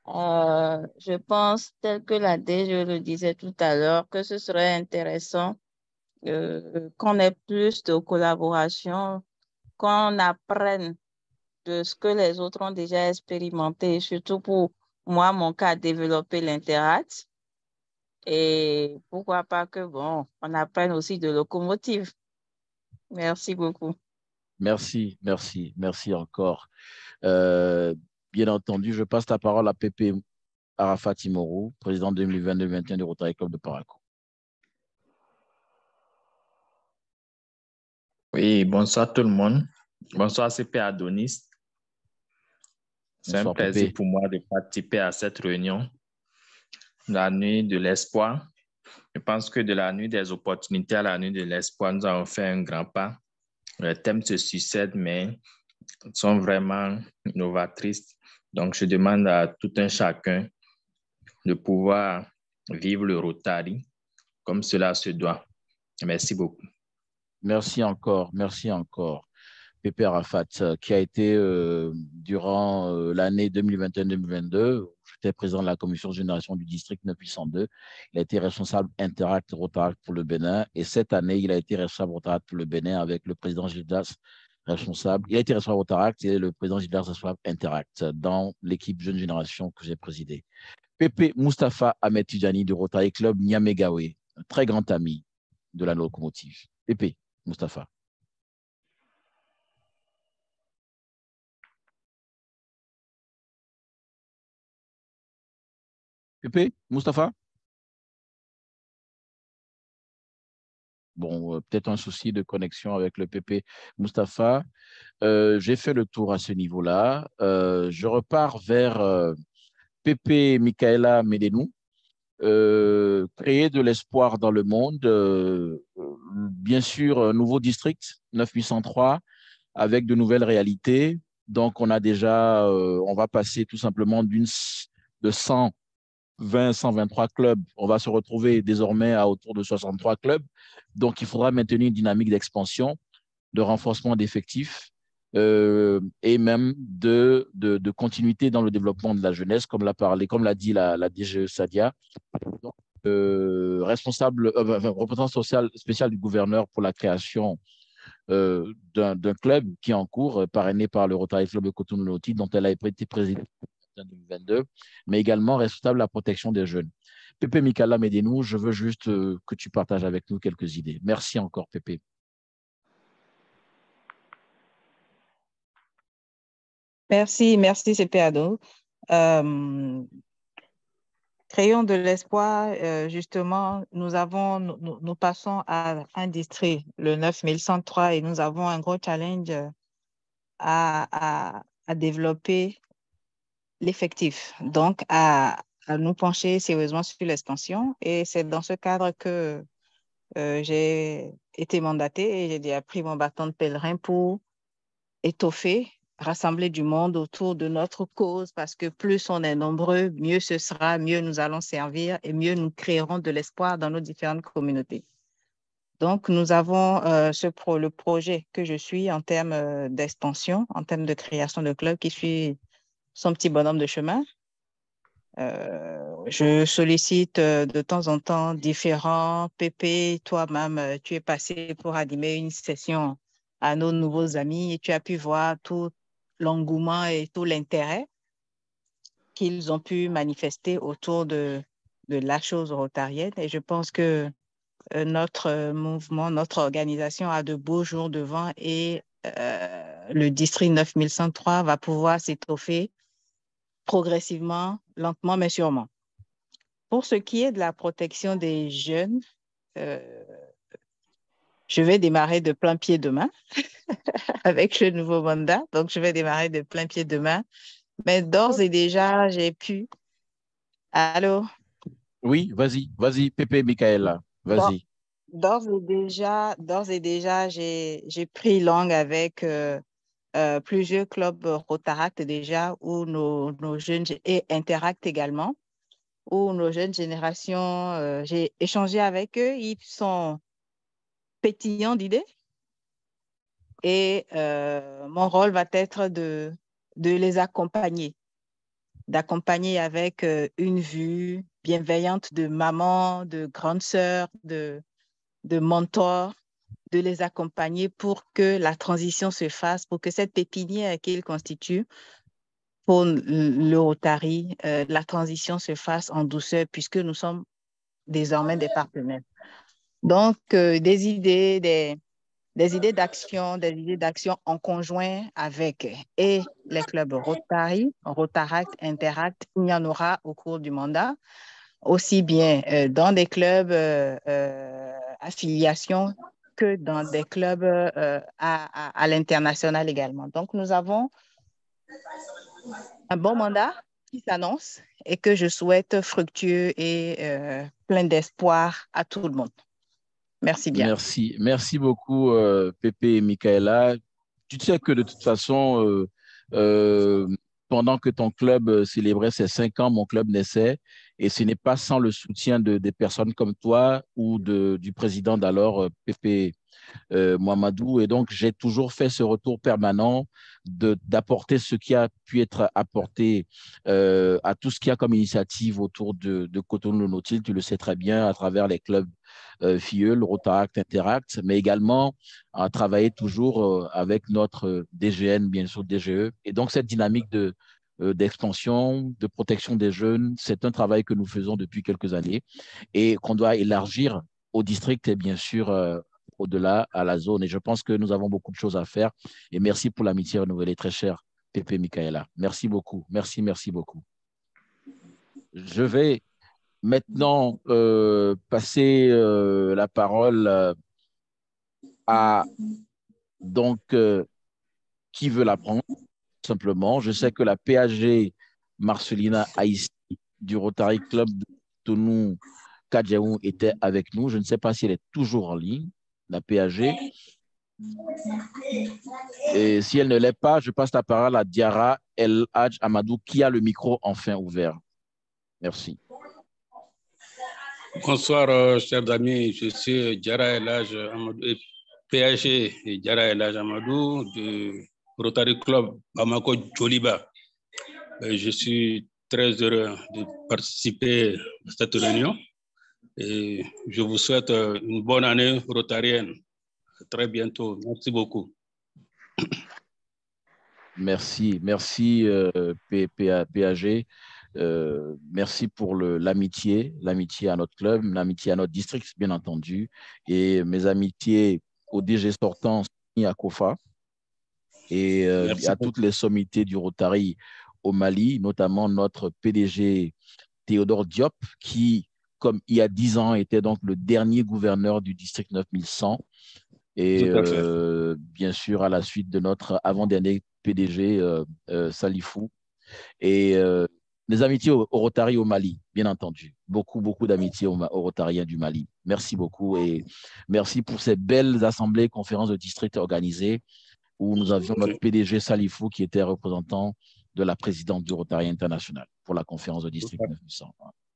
Je pense, tel que la DGE le disait tout à l'heure, que ce serait intéressant qu'on ait plus de collaboration, qu'on apprenne de ce que les autres ont déjà expérimenté, surtout pour moi, mon cas, développer l'Interact. Et pourquoi pas que, bon, on apprenne aussi de locomotive. Merci beaucoup. Merci, merci, merci encore. Bien entendu, je passe la parole à Pépé Arafat Timourou, président 2020-2021 du Rotary Club de Parakou. Oui, bonsoir tout le monde. Bonsoir CP Adonis. C'est un plaisir pour moi de participer à cette réunion, la nuit de l'espoir. Je pense que de la nuit des opportunités à la nuit de l'espoir, nous avons fait un grand pas. Les thèmes se succèdent, mais sont vraiment novatrices. Donc, je demande à tout un chacun de pouvoir vivre le Rotary comme cela se doit. Merci beaucoup. Merci encore, merci encore. Pépé Arafat, qui a été durant l'année 2021-2022, j'étais président de la commission de génération du district 902. Il a été responsable Interact Rotaract pour le Bénin. Et cette année, il a été responsable Rotaract pour le Bénin avec le président Gildas responsable. Il a été responsable Rotaract et le président Gildas responsable Interact dans l'équipe Jeune Génération que j'ai présidée. Pépé Mustafa Ahmed Tidjani du Rotary Club Niamey-Gaoué, un très grand ami de la locomotive. Pépé Mustafa. Pépé Mustafa. Bon, peut-être un souci de connexion avec le PP Mustapha. J'ai fait le tour à ce niveau-là. Je repars vers PP Michaela Medenou. Créer de l'espoir dans le monde. Bien sûr, un nouveau district, 9803, avec de nouvelles réalités. Donc, on a déjà, on va passer tout simplement de 120, 123 clubs. On va se retrouver désormais à autour de 63 clubs. Donc, il faudra maintenir une dynamique d'expansion, de renforcement d'effectifs et même de continuité dans le développement de la jeunesse, comme l'a dit la DGE Sadia. Donc, représentant social spécial du gouverneur pour la création d'un club qui est en cours, parrainé par le Rotary Club de Cotonou-Loti, dont elle a été présidente en 2022, mais également responsable de la protection des jeunes. Pépé Mikala Medenou, je veux juste que tu partages avec nous quelques idées. Merci encore, Pépé. Merci, merci, CP Ado. Créons de l'espoir, justement, nous passons à un district, le 9103, et nous avons un gros challenge à développer l'effectif, donc à nous pencher sérieusement sur l'expansion. Et c'est dans ce cadre que j'ai été mandatée et j'ai déjà pris mon bâton de pèlerin pour étoffer, rassembler du monde autour de notre cause, parce que plus on est nombreux, mieux ce sera, mieux nous allons servir et mieux nous créerons de l'espoir dans nos différentes communautés. Donc, nous avons le projet que je suis en termes d'expansion, en termes de création de club, qui suit son petit bonhomme de chemin. Je sollicite de temps en temps différents PP. Toi-même, tu es passé pour animer une session à nos nouveaux amis et tu as pu voir tout l'engouement et tout l'intérêt qu'ils ont pu manifester autour de la chose rotarienne. Et je pense que notre mouvement, notre organisation a de beaux jours devant et le district 9103 va pouvoir s'étoffer progressivement, lentement, mais sûrement. Pour ce qui est de la protection des jeunes, je vais démarrer de plein pied demain avec le nouveau mandat. Donc, je vais démarrer de plein pied demain. Mais d'ores et déjà, j'ai pu... Allô? Oui, vas-y, Pépé Michaela, vas-y. D'ores et déjà, j'ai pris langue avec plusieurs clubs Rotaract déjà, où nos jeunes, et Interact également, où nos jeunes générations, j'ai échangé avec eux, ils sont pétillants d'idées. Et mon rôle va être de les accompagner, d'accompagner avec une vue bienveillante de maman, de grande sœur, de mentor, de les accompagner pour que la transition se fasse, pour que cette pépinière qu'ils constituent pour le Rotary, la transition se fasse en douceur puisque nous sommes désormais des partenaires. Donc, des idées d'action en conjoint avec et les clubs Rotary, Rotaract, Interact, il y en aura au cours du mandat, aussi bien dans des clubs affiliation que dans des clubs à l'international également. Donc, nous avons un bon mandat qui s'annonce et que je souhaite fructueux et plein d'espoir à tout le monde. Merci bien. Merci beaucoup, Pépé et Michaela. Tu sais que de toute façon, pendant que ton club célébrait ses 5 ans, mon club naissait, et ce n'est pas sans le soutien des personnes comme toi ou du président d'alors, Pépé Mohamedou. Et donc, j'ai toujours fait ce retour permanent d'apporter ce qui a pu être apporté à tout ce qu'il y a comme initiative autour de Cotonou-Nautil. Tu le sais très bien, à travers les clubs FIEUL, Rotaract, Interact, mais également à travailler toujours avec notre DGN, bien sûr, DGE. Et donc, cette dynamique d'expansion, de protection des jeunes, c'est un travail que nous faisons depuis quelques années et qu'on doit élargir au district et bien sûr au-delà à la zone. Et je pense que nous avons beaucoup de choses à faire. Et merci pour l'amitié renouvelée, très chère Pépé Michaela. Merci beaucoup. Merci beaucoup. Je vais maintenant passer la parole à donc qui veut la prendre, simplement. Je sais que la PAG Marcelina Haïti du Rotary Club de Tonou Kadjaou était avec nous. Je ne sais pas si elle est toujours en ligne, la PAG. Et si elle ne l'est pas, je passe la parole à Diara El Hadj Amadou qui a le micro enfin ouvert. Merci. Bonsoir, chers amis. Je suis Diara El Hadj Amadou, PAG et Diara El Hadj Amadou du Rotary Club Bamako Djoliba. Je suis très heureux de participer à cette réunion et je vous souhaite une bonne année rotarienne. À très bientôt. Merci beaucoup. Merci, merci PAG. Merci pour l'amitié à notre club, l'amitié à notre district, bien entendu, et mes amitiés au DG sortant à Kofa et à toutes les sommités du Rotary au Mali, notamment notre PDG Théodore Diop, qui, comme il y a 10 ans, était donc le dernier gouverneur du district 9100. Et bien sûr, à la suite de notre avant-dernier PDG, Salifou. Et des amitiés au Rotary au Mali, bien entendu. Beaucoup, beaucoup d'amitiés aux Rotariens du Mali. Merci beaucoup et merci pour ces belles assemblées, conférences de district organisées où nous avions notre PDG Salifou qui était représentant de la présidente du Rotary International pour la conférence de district 900.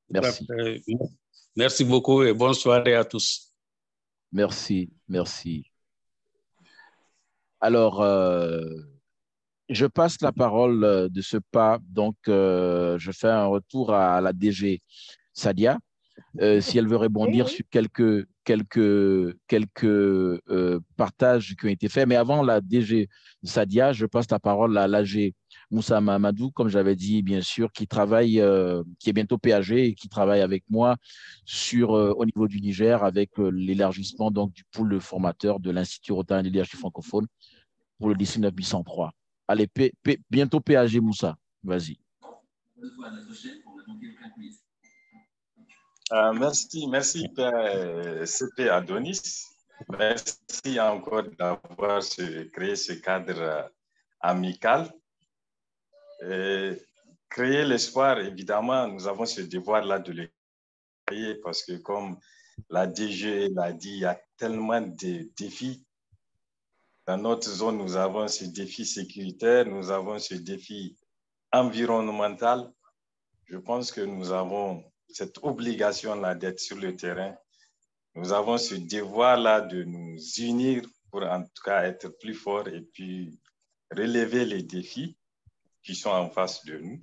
Merci. Merci beaucoup et bonne soirée à tous. Merci, merci. Alors, je passe la parole de ce pas. Donc, je fais un retour à la DG Sadia, si elle veut rebondir sur quelques partages qui ont été faits. Mais avant la DG Sadia, je passe la parole à l'AG Moussa Mahamadou, comme j'avais dit, bien sûr, qui travaille, qui est bientôt PAG et qui travaille avec moi au niveau du Niger avec l'élargissement donc du pool de formateurs de l'Institut rotarien de leadership francophone pour le district 9103. Allez, bientôt PAG Moussa, vas-y. Merci CP Adonis. Merci encore d'avoir créé ce cadre amical. Créer l'espoir, évidemment, nous avons ce devoir-là de le créer parce que comme la DG l'a dit, il y a tellement de défis. Dans notre zone, nous avons ce défi sécuritaire, nous avons ce défi environnemental. Je pense que nous avons cette obligation-là d'être sur le terrain. Nous avons ce devoir-là de nous unir pour en tout cas être plus forts et puis relever les défis qui sont en face de nous.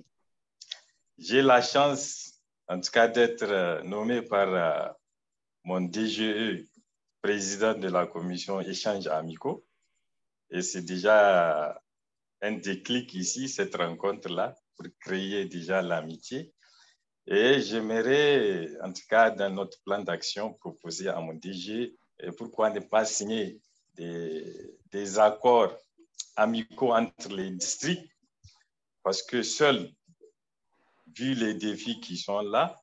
J'ai la chance, en tout cas, d'être nommé par mon DGE, président de la commission Échanges amicaux. Et c'est déjà un déclic ici, cette rencontre-là, pour créer déjà l'amitié. Et j'aimerais, en tout cas, dans notre plan d'action, proposer à mon DG, et pourquoi ne pas signer des accords amicaux entre les districts, parce que seul, vu les défis qui sont là,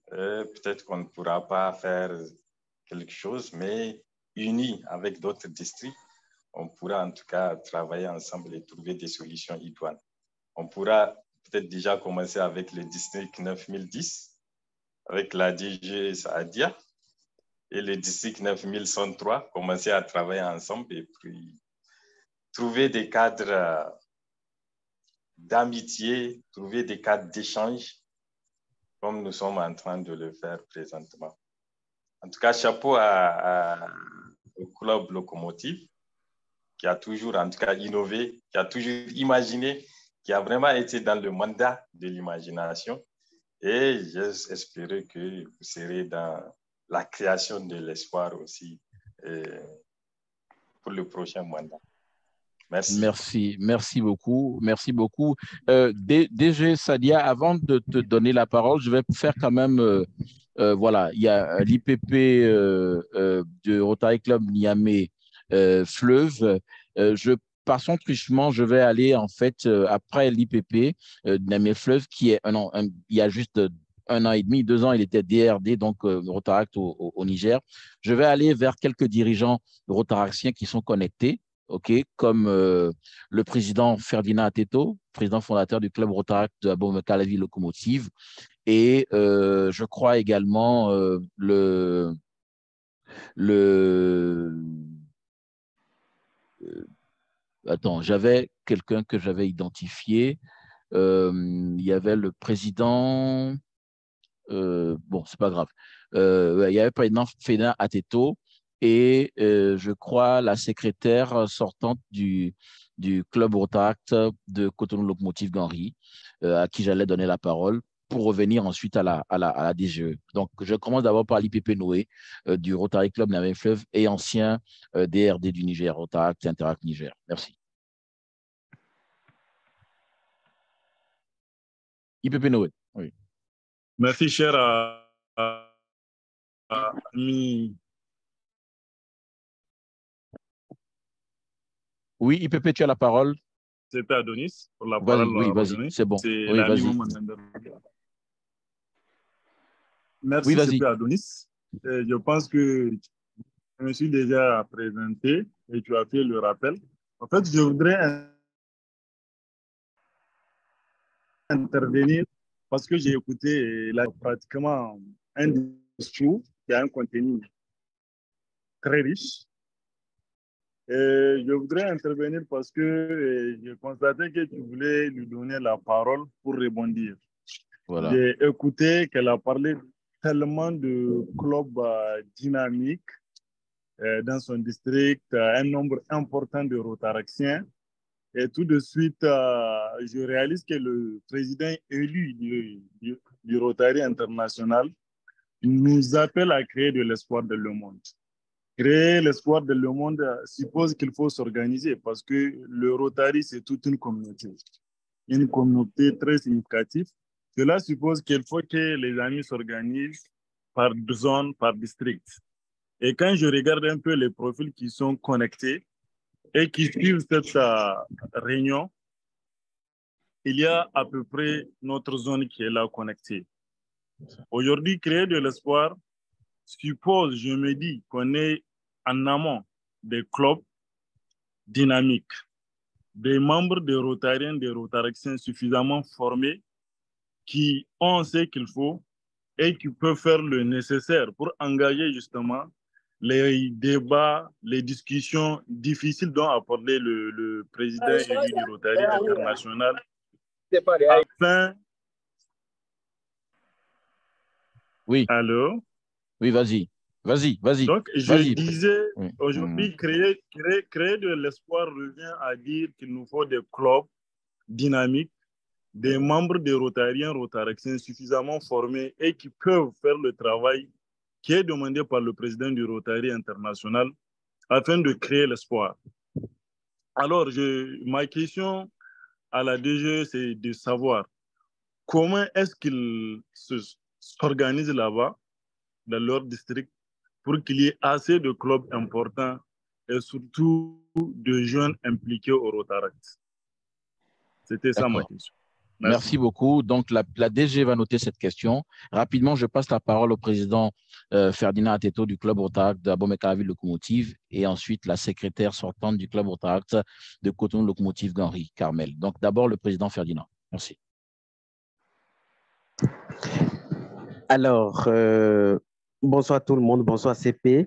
peut-être qu'on ne pourra pas faire quelque chose, mais unis avec d'autres districts, on pourra en tout cas travailler ensemble et trouver des solutions idoines. On pourra peut-être déjà commencer avec le district 9010, avec la DG Saadia, et le district 9103, commencer à travailler ensemble et puis trouver des cadres d'amitié, trouver des cadres d'échange, comme nous sommes en train de le faire présentement. En tout cas, chapeau au club Locomotive, qui a toujours, en tout cas, innové, qui a toujours imaginé, qui a vraiment été dans le mandat de l'imagination. Et j'espère que vous serez dans la création de l'espoir aussi pour le prochain mandat. Merci. Merci beaucoup. Merci beaucoup. DG Sadia, avant de te donner la parole, je vais faire quand même, voilà, il y a l'IPP de Rotary Club Niamey Fleuve. Par son truchement, je vais aller en fait après l'IPP Niamey Fleuve, qui est il y a juste 1 an et demi, 2 ans, il était DRD, donc Rotaract au Niger. Je vais aller vers quelques dirigeants rotaractiens qui sont connectés, comme le président Ferdinand Ateto, président fondateur du club Rotaract de Abomey-Calavi Locomotive, et je crois également attends, j'avais quelqu'un que j'avais identifié. Il y avait le président, bon, c'est pas grave. Il y avait le président Ferdinand Ateto et je crois la secrétaire sortante du club Rotaract de Cotonou Locomotive Ganri, à qui j'allais donner la parole pour revenir ensuite à la DGE. Donc, je commence d'abord par l'IPP Noé du Rotary Club Niamey Fleuve et ancien DRD du Niger, Rotaract Interact Niger. Merci. IPP Noé, oui. Merci, cher ami. Oui, IPP, tu as la parole. C'était Adonis pour la parole. Oui, vas-y, c'est bon. C'est oui, l'ami vas-y. Merci, oui, c'était Adonis. Et je pense que je me suis déjà présenté et tu as fait le rappel. En fait, je voudrais intervenir parce que j'ai écouté là, pratiquement un discours qui a un contenu très riche. Et je voudrais intervenir parce que j'ai constaté que tu voulais lui donner la parole pour rebondir. Voilà. J'ai écouté qu'elle a parlé tellement de clubs dynamiques dans son district, un nombre important de rotaractiens. Et tout de suite, je réalise que le président élu du Rotary International nous appelle à créer de l'espoir dans le monde. Créer l'espoir dans le monde suppose qu'il faut s'organiser parce que le Rotary, c'est toute une communauté très significative. Cela suppose qu'il faut que les amis s'organisent par zone, par district. Et quand je regarde un peu les profils qui sont connectés et qui suivent cette réunion, il y a à peu près notre zone qui est là connectée. Aujourd'hui, créer de l'espoir suppose, je me dis, qu'on est en amont des clubs dynamiques, des membres des Rotariens, des Rotaractiens suffisamment formés qui ont ce qu'il faut et qui peuvent faire le nécessaire pour engager justement les débats, les discussions difficiles dont a parlé le président élu du Rotary International afin... Oui. Allô? Oui, vas-y. Donc, je disais, aujourd'hui, créer de l'espoir revient à dire qu'il nous faut des clubs dynamiques, des membres des Rotariens, Rotaractiens suffisamment formés et qui peuvent faire le travail qui est demandé par le président du Rotary International afin de créer l'espoir. Alors, ma question à la DGE, c'est de savoir comment est-ce qu'ils s'organisent là-bas, dans leur district, pour qu'il y ait assez de clubs importants et surtout de jeunes impliqués au Rotaract. C'était ça ma question. Merci beaucoup. Donc, la DG va noter cette question. Rapidement, je passe la parole au président Ferdinand Ateto du club Rotaract d'Abomey-Calavi Locomotive et ensuite la secrétaire sortante du club Rotaract de Cotonou Locomotive Ganri, Carmel. Donc, d'abord, le président Ferdinand. Merci. Alors, bonsoir tout le monde. Bonsoir CP.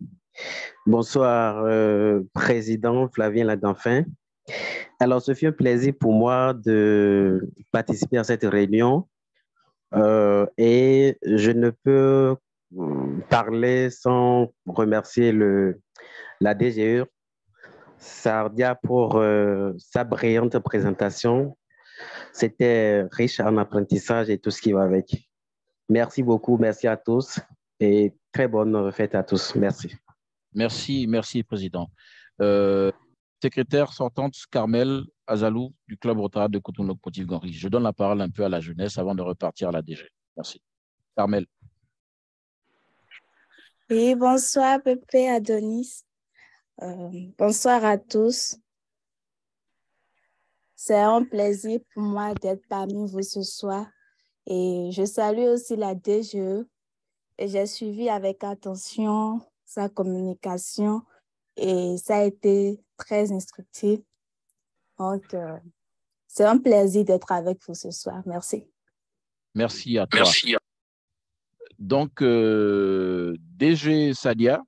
Bonsoir président Flavien Ladanfin. Alors, ce fut un plaisir pour moi de participer à cette réunion et je ne peux parler sans remercier la DGE, Sardia, pour sa brillante présentation. C'était riche en apprentissage et tout ce qui va avec. Merci beaucoup, merci à tous et très bonne fête à tous. Merci. Merci, président. Secrétaire sortante Carmel Azalou du club Rotaract de Cotonou Locomotive Ganri. Je donne la parole un peu à la jeunesse avant de repartir à la DG. Merci. Carmel. Oui, bonsoir Pépé Adonis. Bonsoir à tous. C'est un plaisir pour moi d'être parmi vous ce soir Et je salue aussi la DGE et j'ai suivi avec attention sa communication et ça a été très instructif. Donc, c'est un plaisir d'être avec vous ce soir. Merci. Merci à toi. Merci. Donc, DG Sadia,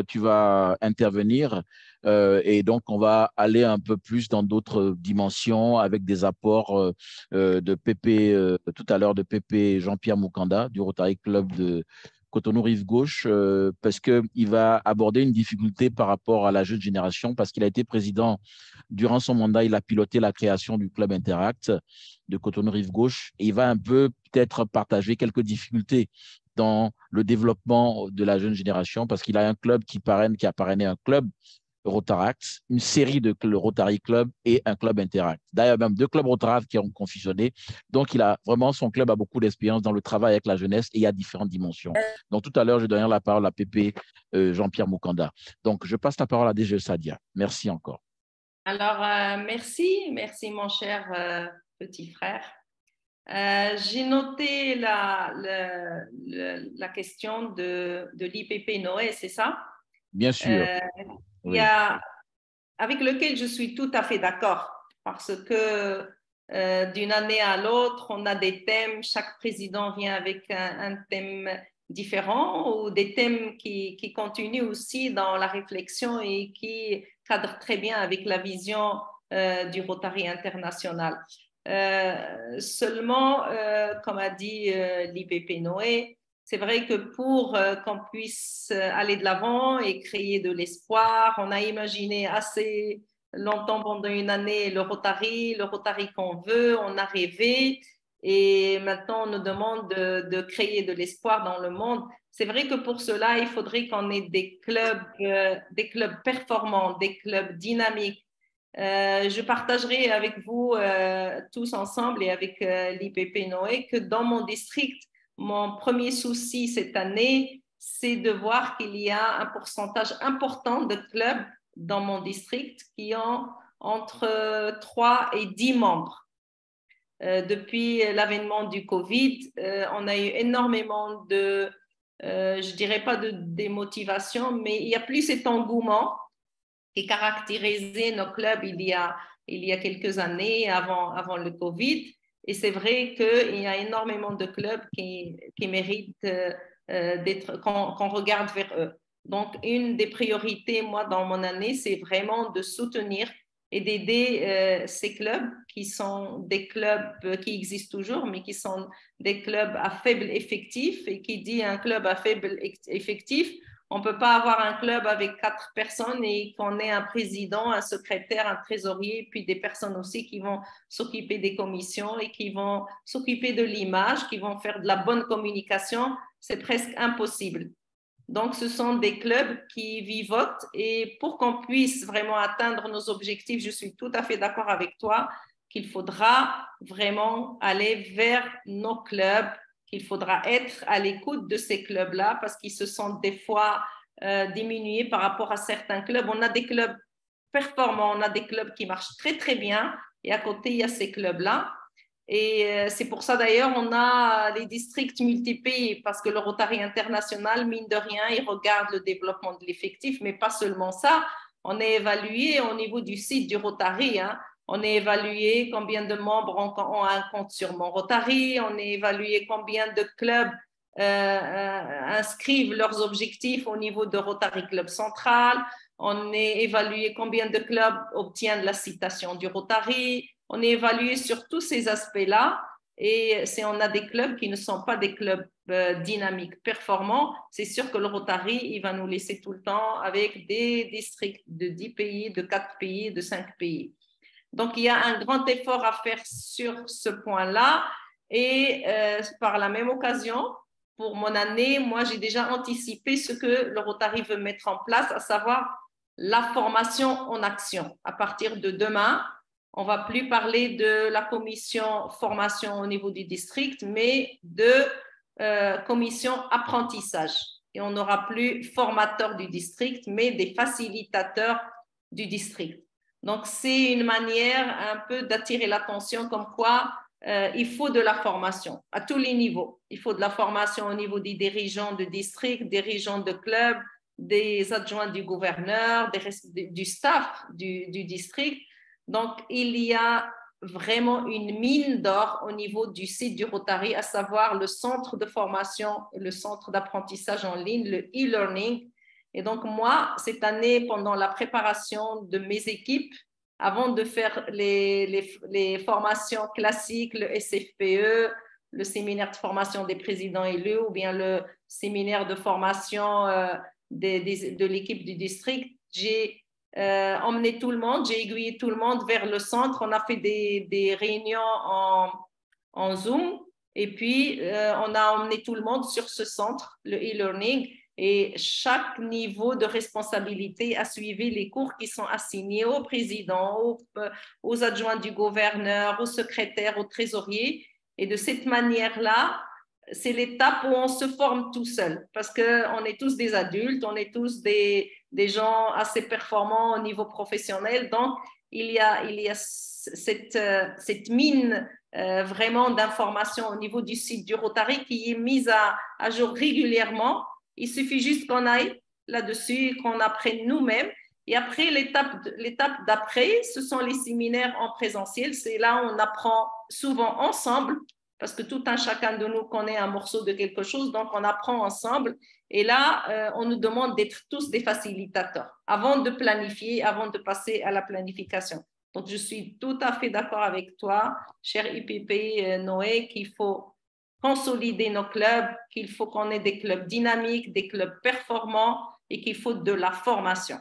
tu vas intervenir et donc on va aller un peu plus dans d'autres dimensions avec des apports de PP, tout à l'heure de PP Jean-Pierre Moukanda du Rotary Club de Cotonou Rive Gauche parce qu'il va aborder une difficulté par rapport à la jeune génération parce qu'il a été président durant son mandat, il a piloté la création du club Interact de Cotonou Rive Gauche et il va un peu peut-être partager quelques difficultés dans le développement de la jeune génération parce qu'il a un club qui a parrainé un club Rotaract, une série de Rotary Club et un club Interact. D'ailleurs, même 2 clubs Rotaract qui ont confusionné. Donc, son club a beaucoup d'expérience dans le travail avec la jeunesse et il y a différentes dimensions. Donc, tout à l'heure, je donne la parole à Pépé Jean-Pierre Moukanda. Donc, je passe la parole à DG Sadia. Merci encore. Alors, merci mon cher petit frère. J'ai noté la question de l'IPP Noé, c'est ça? Bien sûr. Oui. Avec lequel je suis tout à fait d'accord, parce que d'une année à l'autre, on a des thèmes, chaque président vient avec un thème différent ou des thèmes qui continuent aussi dans la réflexion et qui cadrent très bien avec la vision du Rotary international. Seulement, comme a dit l'IPP Noé, c'est vrai que pour qu'on puisse aller de l'avant et créer de l'espoir, on a imaginé assez longtemps pendant une année le Rotary qu'on veut, on a rêvé et maintenant on nous demande de créer de l'espoir dans le monde. C'est vrai que pour cela, il faudrait qu'on ait des clubs performants, des clubs dynamiques. Je partagerai avec vous tous ensemble et avec l'IPP Noé que dans mon district, mon premier souci cette année, c'est de voir qu'il y a un pourcentage important de clubs dans mon district qui ont entre 3 et 10 membres. Depuis l'avènement du Covid, on a eu énormément de, je dirais pas de démotivation, mais il n'y a plus cet engouement qui caractérisait nos clubs il y a quelques années avant le Covid. Et c'est vrai qu'il y a énormément de clubs qui méritent qu'on regarde vers eux. Donc, une des priorités, moi, dans mon année, c'est vraiment de soutenir et d'aider ces clubs qui sont des clubs qui existent toujours, mais qui sont des clubs à faible effectif. Et qui dit un club à faible effectif, on ne peut pas avoir un club avec 4 personnes et qu'on ait un président, un secrétaire, un trésorier, puis des personnes aussi qui vont s'occuper des commissions et qui vont s'occuper de l'image, qui vont faire de la bonne communication. C'est presque impossible. Donc, ce sont des clubs qui vivotent et pour qu'on puisse vraiment atteindre nos objectifs, je suis tout à fait d'accord avec toi qu'il faudra vraiment aller vers nos clubs, qu'il faudra être à l'écoute de ces clubs-là parce qu'ils se sentent des fois diminués par rapport à certains clubs. On a des clubs performants, on a des clubs qui marchent très, très bien et à côté, il y a ces clubs-là. Et c'est pour ça d'ailleurs, on a les districts multipliés parce que le Rotary international, mine de rien, il regarde le développement de l'effectif, mais pas seulement ça. On est évalué au niveau du site du Rotary, hein. On est évalué combien de membres ont un compte sur mon Rotary, on est évalué combien de clubs inscrivent leurs objectifs au niveau de Rotary Club Central, on est évalué combien de clubs obtiennent la citation du Rotary, on est évalué sur tous ces aspects-là et si on a des clubs qui ne sont pas des clubs dynamiques, performants, c'est sûr que le Rotary, il va nous laisser tout le temps avec des districts de 10 pays, de 4 pays, de 5 pays. Donc, il y a un grand effort à faire sur ce point-là. Et par la même occasion, pour mon année, moi, j'ai déjà anticipé ce que le Rotary veut mettre en place, à savoir la formation en action. À partir de demain, on ne va plus parler de la commission formation au niveau du district, mais de commission apprentissage. Et on n'aura plus formateurs du district, mais des facilitateurs du district. Donc, c'est une manière un peu d'attirer l'attention comme quoi il faut de la formation à tous les niveaux. Il faut de la formation au niveau des dirigeants de district, des dirigeants de clubs, des adjoints du gouverneur, du staff du district. Donc, il y a vraiment une mine d'or au niveau du site du Rotary, à savoir le centre de formation, le centre d'apprentissage en ligne, le e-learning. Et donc, moi, cette année, pendant la préparation de mes équipes, avant de faire les formations classiques, le SFPE, le séminaire de formation des présidents élus ou bien le séminaire de formation de l'équipe du district, j'ai emmené tout le monde, j'ai aiguillé tout le monde vers le centre. On a fait des réunions en Zoom et puis on a emmené tout le monde sur ce centre, le e-learning. Et chaque niveau de responsabilité a suivi les cours qui sont assignés au président, aux adjoints du gouverneur, aux secrétaires, aux trésoriers. Et de cette manière-là, c'est l'étape où on se forme tout seul, parce qu'on est tous des adultes, on est tous des gens assez performants au niveau professionnel. Donc, il y a cette mine vraiment d'informations au niveau du site du Rotary qui est mise à jour régulièrement. Il suffit juste qu'on aille là-dessus, qu'on apprenne nous-mêmes. Et après, l'étape d'après, ce sont les séminaires en présentiel. C'est là où on apprend souvent ensemble, parce que tout un chacun de nous connaît un morceau de quelque chose, donc on apprend ensemble. Et là, on nous demande d'être tous des facilitateurs avant de planifier, avant de passer à la planification. Donc, je suis tout à fait d'accord avec toi, cher IPP Noé, qu'il faut consolider nos clubs, qu'il faut qu'on ait des clubs dynamiques, des clubs performants et qu'il faut de la formation.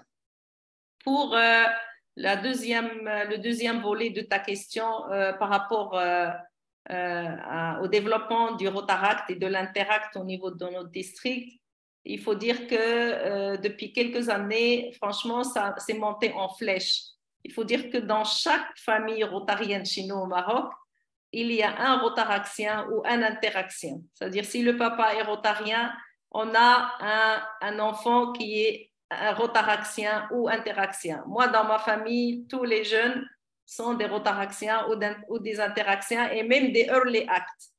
Pour le deuxième volet de ta question par rapport au développement du Rotaract et de l'Interact au niveau de notre district, il faut dire que depuis quelques années, franchement, ça s'est monté en flèche. Il faut dire que dans chaque famille rotarienne chez nous au Maroc, il y a un rotaractien ou un interactien. C'est-à-dire, si le papa est rotarien, on a un enfant qui est un rotaractien ou interactien. Moi, dans ma famille, tous les jeunes sont des rotaractiens ou des interactiens et même des early acts.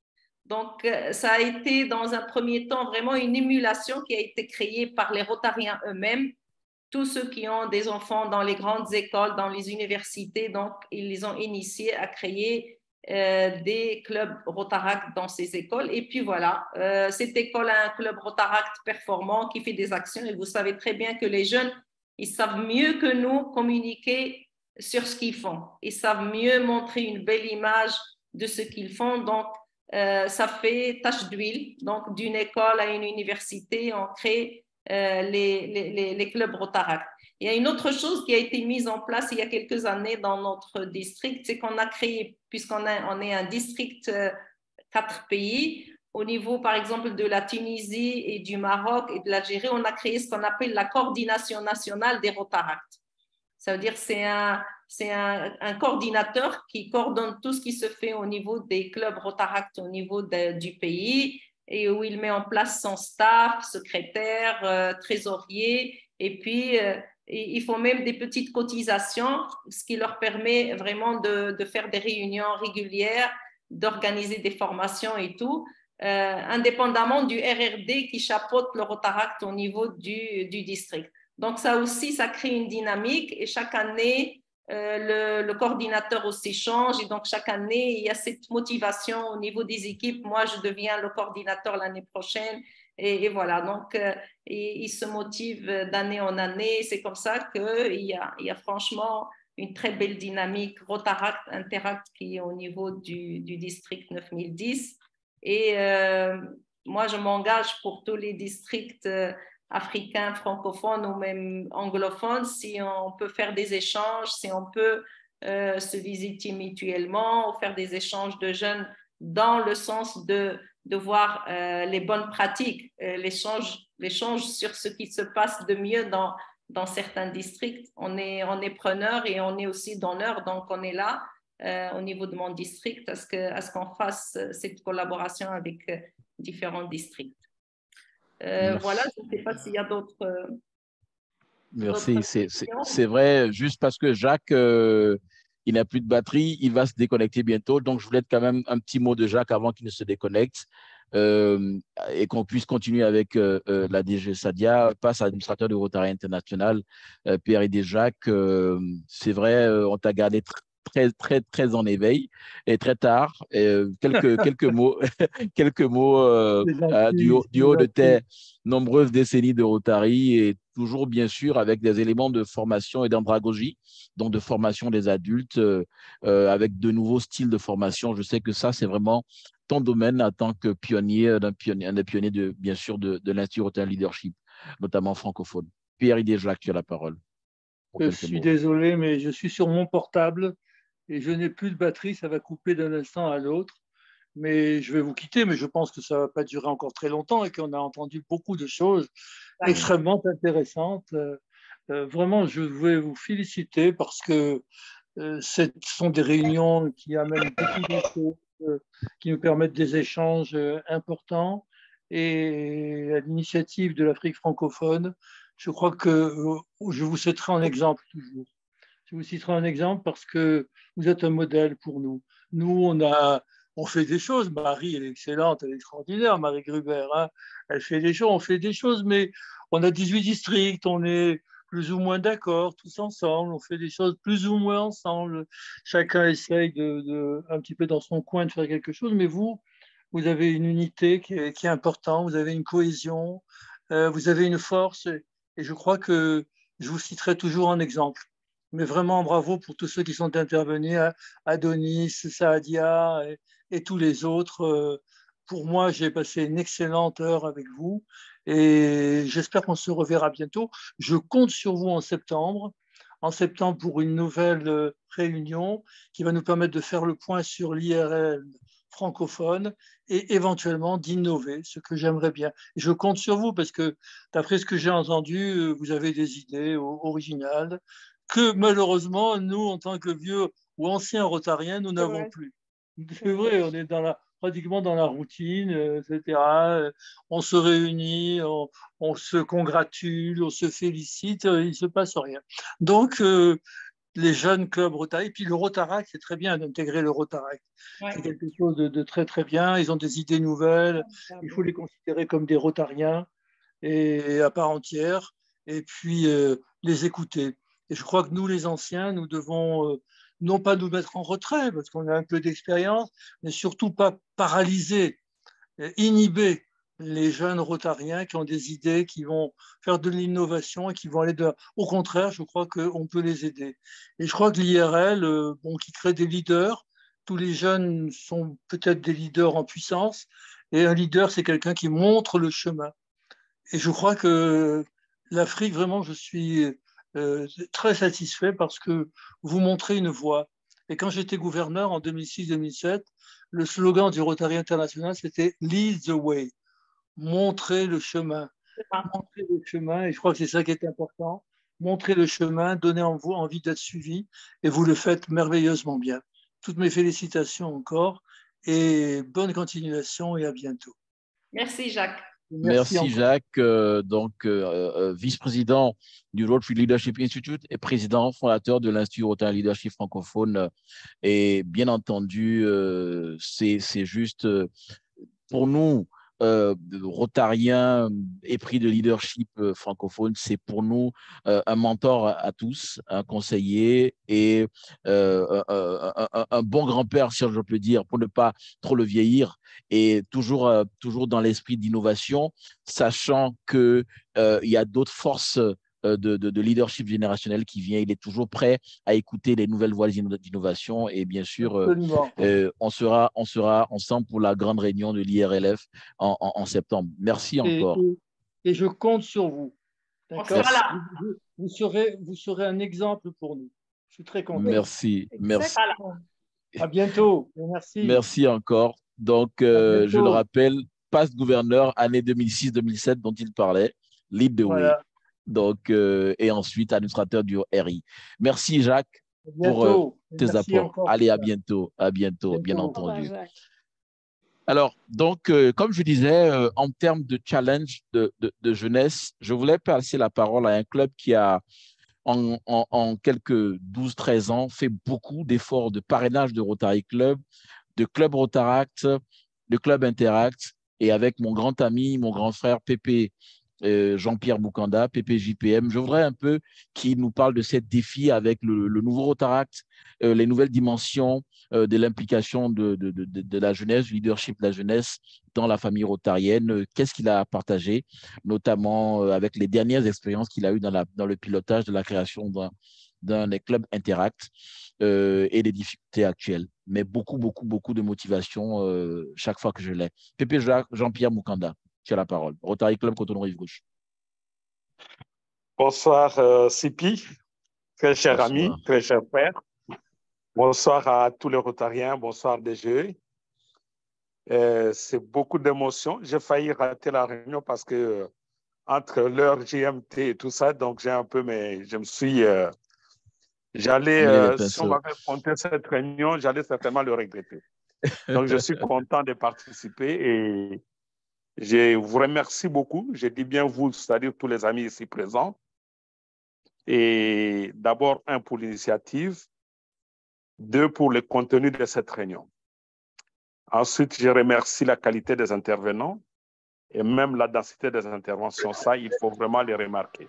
Donc, ça a été dans un premier temps vraiment une émulation qui a été créée par les rotariens eux-mêmes. Tous ceux qui ont des enfants dans les grandes écoles, dans les universités, donc ils les ont initiés à créer des clubs Rotaract dans ces écoles. Et puis voilà, cette école a un club Rotaract performant qui fait des actions. Et vous savez très bien que les jeunes, ils savent mieux que nous communiquer sur ce qu'ils font. Ils savent mieux montrer une belle image de ce qu'ils font. Donc, ça fait tache d'huile. Donc, d'une école à une université, on crée les clubs Rotaract. Il y a une autre chose qui a été mise en place il y a quelques années dans notre district, c'est qu'on a créé, puisqu'on est un district 4 pays, au niveau par exemple de la Tunisie et du Maroc et de l'Algérie, on a créé ce qu'on appelle la coordination nationale des Rotaract. Ça veut dire que c'est un coordinateur qui coordonne tout ce qui se fait au niveau des clubs Rotaract au niveau du pays et où il met en place son staff, secrétaire, trésorier et puis ils font même des petites cotisations, ce qui leur permet vraiment de faire des réunions régulières, d'organiser des formations et tout, indépendamment du RRD qui chapeaute le Rotaract au niveau du district. Donc ça aussi, ça crée une dynamique et chaque année, le coordinateur aussi change et donc chaque année, il y a cette motivation au niveau des équipes. Moi, je deviens le coordinateur l'année prochaine. Et voilà, donc ils se motivent d'année en année. C'est comme ça qu'il y a franchement une très belle dynamique Rotaract, Interact qui est au niveau du district 9010. Et moi, je m'engage pour tous les districts africains, francophones ou même anglophones, si on peut faire des échanges, si on peut se visiter mutuellement ou faire des échanges de jeunes dans le sens de voir les bonnes pratiques, l'échange sur ce qui se passe de mieux dans certains districts. On est preneur et on est aussi donneur, donc on est là au niveau de mon district à ce qu'on fasse cette collaboration avec différents districts. Voilà, je ne sais pas s'il y a d'autres... Merci, c'est vrai, juste parce que Jacques il n'a plus de batterie, il va se déconnecter bientôt. Donc, je voulais quand même un petit mot de Jacques avant qu'il ne se déconnecte et qu'on puisse continuer avec la DG Sadia, passe à l'administrateur du Rotary International, Pierre-Aidé Jacques. C'est vrai, on t'a gardé très en éveil et très tard. Quelques mots, quelques mots du haut de tes nombreuses décennies de Rotary et toujours bien sûr avec des éléments de formation et d'andragogie, donc de formation des adultes avec de nouveaux styles de formation. Je sais que ça, c'est vraiment ton domaine en tant que pionnier, un des pionniers bien sûr de l'Institut Rotary Leadership, notamment francophone. Pierre-Aidé Jacques, tu as la parole. Je suis désolé, mais je suis sur mon portable et je n'ai plus de batterie, ça va couper d'un instant à l'autre. Mais je vais vous quitter, mais je pense que ça ne va pas durer encore très longtemps et qu'on a entendu beaucoup de choses extrêmement intéressantes. Vraiment, je vais vous féliciter parce que ce sont des réunions qui amènent beaucoup de choses, qui nous permettent des échanges importants. Et à l'initiative de l'Afrique francophone, je crois que je vous citerai en exemple toujours. Je vous citerai un exemple parce que vous êtes un modèle pour nous. Nous, on fait des choses. Marie, elle est excellente, elle est extraordinaire, Marie Gruber. Hein, elle fait des choses, on fait des choses, mais on a 18 districts, on est plus ou moins d'accord, tous ensemble, on fait des choses plus ou moins ensemble. Chacun essaye un petit peu dans son coin de faire quelque chose, mais vous avez une unité qui est importante, vous avez une cohésion, vous avez une force, et je crois que je vous citerai toujours un exemple. Mais vraiment, bravo pour tous ceux qui sont intervenus, Adonis, Saadia et tous les autres. Pour moi, j'ai passé une excellente heure avec vous et j'espère qu'on se reverra bientôt. Je compte sur vous en septembre pour une nouvelle réunion qui va nous permettre de faire le point sur l'IRL francophone et éventuellement d'innover, ce que j'aimerais bien. Et je compte sur vous parce que, d'après ce que j'ai entendu, vous avez des idées originales que malheureusement, nous, en tant que vieux ou anciens rotariens, nous n'avons plus. C'est vrai, on est pratiquement dans la routine, etc. On se réunit, on se congratule, on se félicite, il ne se passe rien. Donc, les jeunes clubs Rotary, puis le Rotaract, c'est très bien d'intégrer le Rotaract. Ouais. C'est quelque chose de très, très bien. Ils ont des idées nouvelles. Il faut les considérer comme des Rotariens et à part entière, et puis les écouter. Et je crois que nous, les anciens, nous devons non pas nous mettre en retrait, parce qu'on a un peu d'expérience, mais surtout pas paralyser, inhiber les jeunes rotariens qui ont des idées, qui vont faire de l'innovation et qui vont aller Au contraire, je crois qu'on peut les aider. Et je crois que l'IRL, qui crée des leaders, tous les jeunes sont peut-être des leaders en puissance, et un leader, c'est quelqu'un qui montre le chemin. Et je crois que l'Afrique, vraiment, je suis très satisfait parce que vous montrez une voie. Et quand j'étais gouverneur en 2006-2007, le slogan du Rotary International, c'était « Lead the way », montrer le chemin. Montrer le chemin, et je crois que c'est ça qui est important. Montrer le chemin, donner en vous envie d'être suivi, et vous le faites merveilleusement bien. Toutes mes félicitations encore, et bonne continuation, et à bientôt. Merci Jacques. Merci Jacques, vice-président du Rotary Leadership Institute et président fondateur de l'Institut Rotary Leadership francophone. Et bien entendu, c'est juste pour nous, Rotariens épris de leadership francophone, c'est pour nous un mentor à tous, un conseiller et un bon grand-père, si je peux dire, pour ne pas trop le vieillir, et toujours dans l'esprit d'innovation, sachant qu'il y a d'autres forces de leadership générationnel qui vient. Il est toujours prêt à écouter les nouvelles voies d'innovation, et bien sûr, on sera ensemble pour la grande réunion de l'IRLF en septembre. Merci encore. Et je compte sur vous. D'accord. Vous serez un exemple pour nous. Je suis très content. Merci. Merci. À bientôt. Merci. Merci encore. Donc, je le rappelle, past gouverneur, année 2006-2007 dont il parlait, lead the way. Donc, et ensuite administrateur du RI. Merci Jacques pour tes apports. Encore. Allez, à bientôt, bien entendu. Alors, donc, comme je disais, en termes de challenge de jeunesse, je voulais passer la parole à un club qui a, en quelques 12-13 ans, fait beaucoup d'efforts de parrainage de Rotary Club, de Club Rotaract, de Club Interact, et avec mon grand ami, mon grand frère Pépé Jean-Pierre Moukanda, PPJPM. Je voudrais un peu qu'il nous parle de ces défis avec le nouveau Rotaract, les nouvelles dimensions de l'implication de la jeunesse, du leadership de la jeunesse dans la famille rotarienne. Qu'est-ce qu'il a partagé, notamment avec les dernières expériences qu'il a eues dans le pilotage de la création d'un club Interact et les difficultés actuelles. Mais beaucoup de motivation chaque fois que je l'ai. Pépé Jean-Pierre Moukanda. Tu as la parole. Rotary Club Cotonou-Rive-Gauche. Bonsoir, Sipi, très cher Bonsoir. ami, très cher père. Bonsoir à tous les Rotariens, bonsoir DG. C'est beaucoup d'émotions. J'ai failli rater la réunion parce que entre l'heure GMT et tout ça, donc j'ai un peu, mais je me suis... si on m'avait compté cette réunion, j'allais certainement le regretter. Donc je suis content de participer et je vous remercie beaucoup. Je dis bien vous, c'est-à-dire tous les amis ici présents. Et d'abord, un, pour l'initiative, deux, pour le contenu de cette réunion. Ensuite, je remercie la qualité des intervenants et même la densité des interventions. Ça, il faut vraiment les remarquer.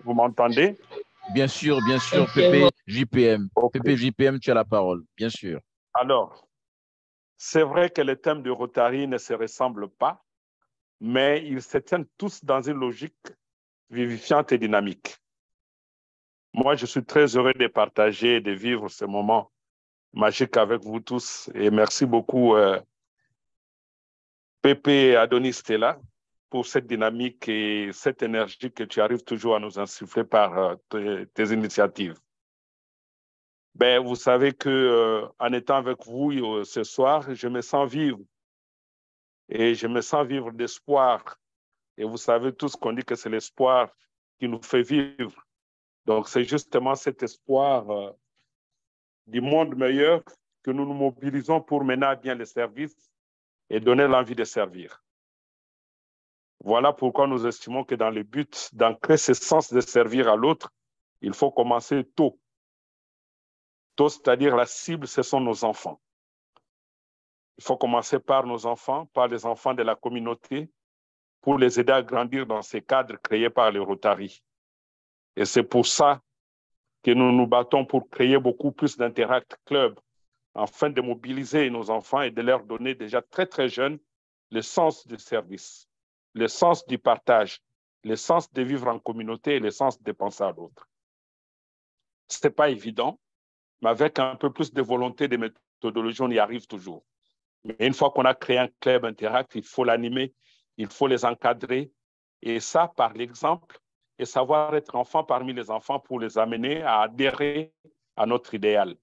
Vous m'entendez? Bien sûr, Pépé JPM. Okay. Pépé JPM, tu as la parole, bien sûr. Alors, c'est vrai que les thèmes de Rotary ne se ressemblent pas, mais ils se tiennent tous dans une logique vivifiante et dynamique. Moi, je suis très heureux de partager et de vivre ce moment magique avec vous tous. Et merci beaucoup, Pépé Adonis Stella, pour cette dynamique et cette énergie que tu arrives toujours à nous insuffler par tes initiatives. Ben, vous savez que en étant avec vous ce soir, je me sens vivre. Et je me sens vivre d'espoir. Et vous savez tous qu'on dit que c'est l'espoir qui nous fait vivre. Donc, c'est justement cet espoir du monde meilleur que nous nous mobilisons pour mener à bien les services et donner l'envie de servir. Voilà pourquoi nous estimons que dans le but d'ancrer ce sens de servir à l'autre, il faut commencer tôt. Tôt, c'est-à-dire la cible, ce sont nos enfants. Il faut commencer par nos enfants, par les enfants de la communauté, pour les aider à grandir dans ces cadres créés par les Rotary. Et c'est pour ça que nous nous battons pour créer beaucoup plus d'Interact Club, afin de mobiliser nos enfants et de leur donner déjà très, très jeunes le sens du service, le sens du partage, le sens de vivre en communauté et le sens de penser à l'autre. Ce n'est pas évident, mais avec un peu plus de volonté, de méthodologie, on y arrive toujours. Mais une fois qu'on a créé un club Interact, il faut l'animer, il faut les encadrer, et ça par l'exemple, et savoir être enfant parmi les enfants pour les amener à adhérer à notre idéal.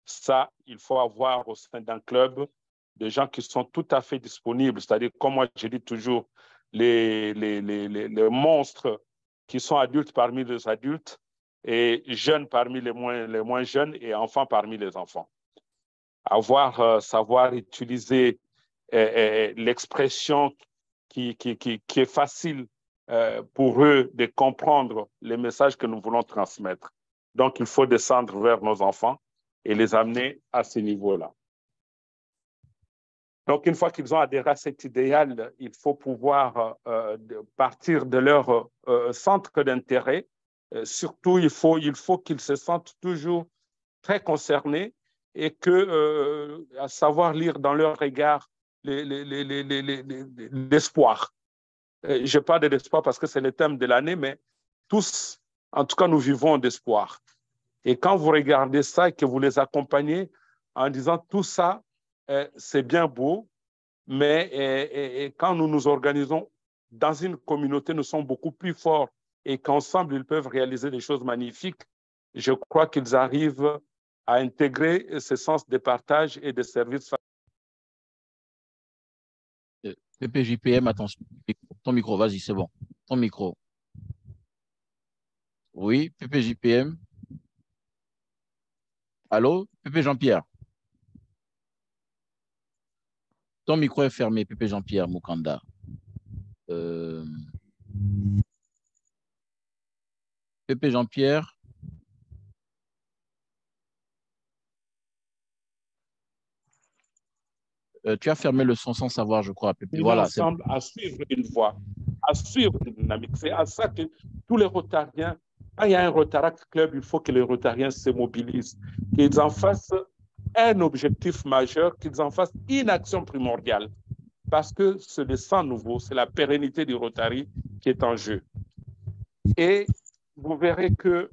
Ça, il faut avoir au sein d'un club des gens qui sont tout à fait disponibles, c'est-à-dire, comme moi je dis toujours, les monstres qui sont adultes parmi les adultes et jeunes parmi les moins jeunes et enfants parmi les enfants. Savoir utiliser l'expression qui est facile pour eux de comprendre les messages que nous voulons transmettre. Donc, il faut descendre vers nos enfants et les amener à ce niveau-là. Donc, une fois qu'ils ont adhéré à cet idéal, il faut pouvoir partir de leur centre d'intérêt. Surtout, il faut qu'ils se sentent toujours très concernés et à savoir lire dans leur regard l'espoir. Je parle de l'espoir parce que c'est le thème de l'année, mais tous, en tout cas, nous vivons d'espoir. Et quand vous regardez ça et que vous les accompagnez en disant tout ça, c'est bien beau, mais quand nous nous organisons dans une communauté, nous sommes beaucoup plus forts et qu'ensemble, ils peuvent réaliser des choses magnifiques. Je crois qu'ils arrivent à intégrer ce sens de partage et de service. PPJPM, attention, ton micro, vas-y, c'est bon. Ton micro. Oui, PPJPM. Allô, Pépé Jean-Pierre. Ton micro est fermé, Pépé Jean-Pierre Moukanda. Pépé Jean-Pierre. Tu as fermé le son sans savoir, je crois, Pépé. Voilà, ensemble à suivre une voie, à suivre une dynamique. C'est à ça que tous les Rotariens, quand il y a un Rotaract Club, il faut que les Rotariens se mobilisent, qu'ils en fassent un objectif majeur, qu'ils en fassent une action primordiale. Parce que c'est le sang nouveau, c'est la pérennité du Rotary qui est en jeu. Et vous verrez que,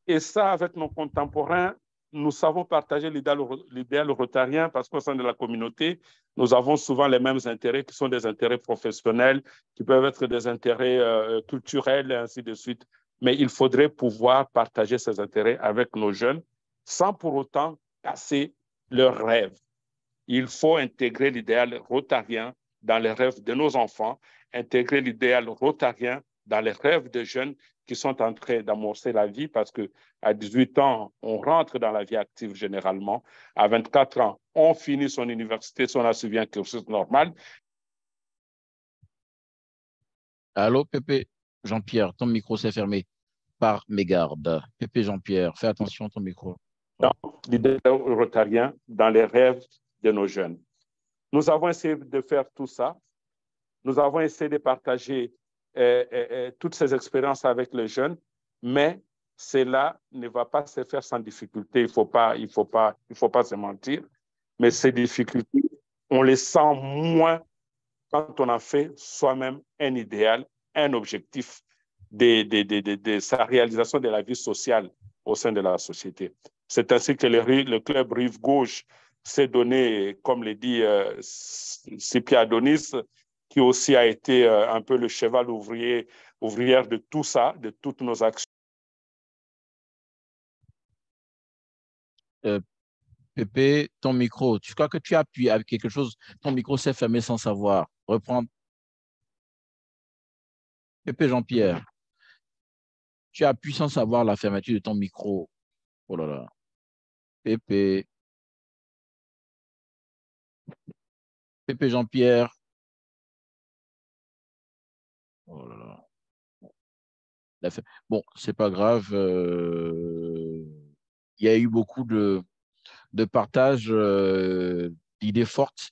et ça, avec nos contemporains, nous savons partager l'idéal rotarien parce qu'au sein de la communauté, nous avons souvent les mêmes intérêts qui sont des intérêts professionnels, qui peuvent être des intérêts culturels et ainsi de suite. Mais il faudrait pouvoir partager ces intérêts avec nos jeunes sans pour autant casser leurs rêves. Il faut intégrer l'idéal rotarien dans les rêves de nos enfants, intégrer l'idéal rotarien dans les rêves des jeunes qui sont en train d'amorcer la vie parce qu'à 18 ans, on rentre dans la vie active généralement. À 24 ans, on finit son université si on a suivi un cursus normal. Allô, Pépé Jean-Pierre, ton micro s'est fermé par mégarde. Pépé Jean-Pierre, fais attention à ton micro. L'idéal rotarien dans les rêves de nos jeunes. Nous avons essayé de faire tout ça. Nous avons essayé de partager toutes ces expériences avec les jeunes, mais cela ne va pas se faire sans difficulté. Il faut pas se mentir. Mais ces difficultés, on les sent moins quand on en fait soi-même un idéal, un objectif de sa réalisation de la vie sociale au sein de la société. C'est ainsi que le club Rive Gauche s'est donné, comme le dit Sipi Adonis, qui aussi a été un peu le cheval ouvrière de tout ça, de toutes nos actions. Pépé, ton micro, tu crois que tu appuies avec quelque chose, ton micro s'est fermé sans savoir. Reprends. Pépé Jean-Pierre, tu appuies sans savoir la fermeture de ton micro. Oh là là. Pépé. Pépé Jean-Pierre. Oh là là. Bon, c'est pas grave. Il y a eu beaucoup de partage d'idées fortes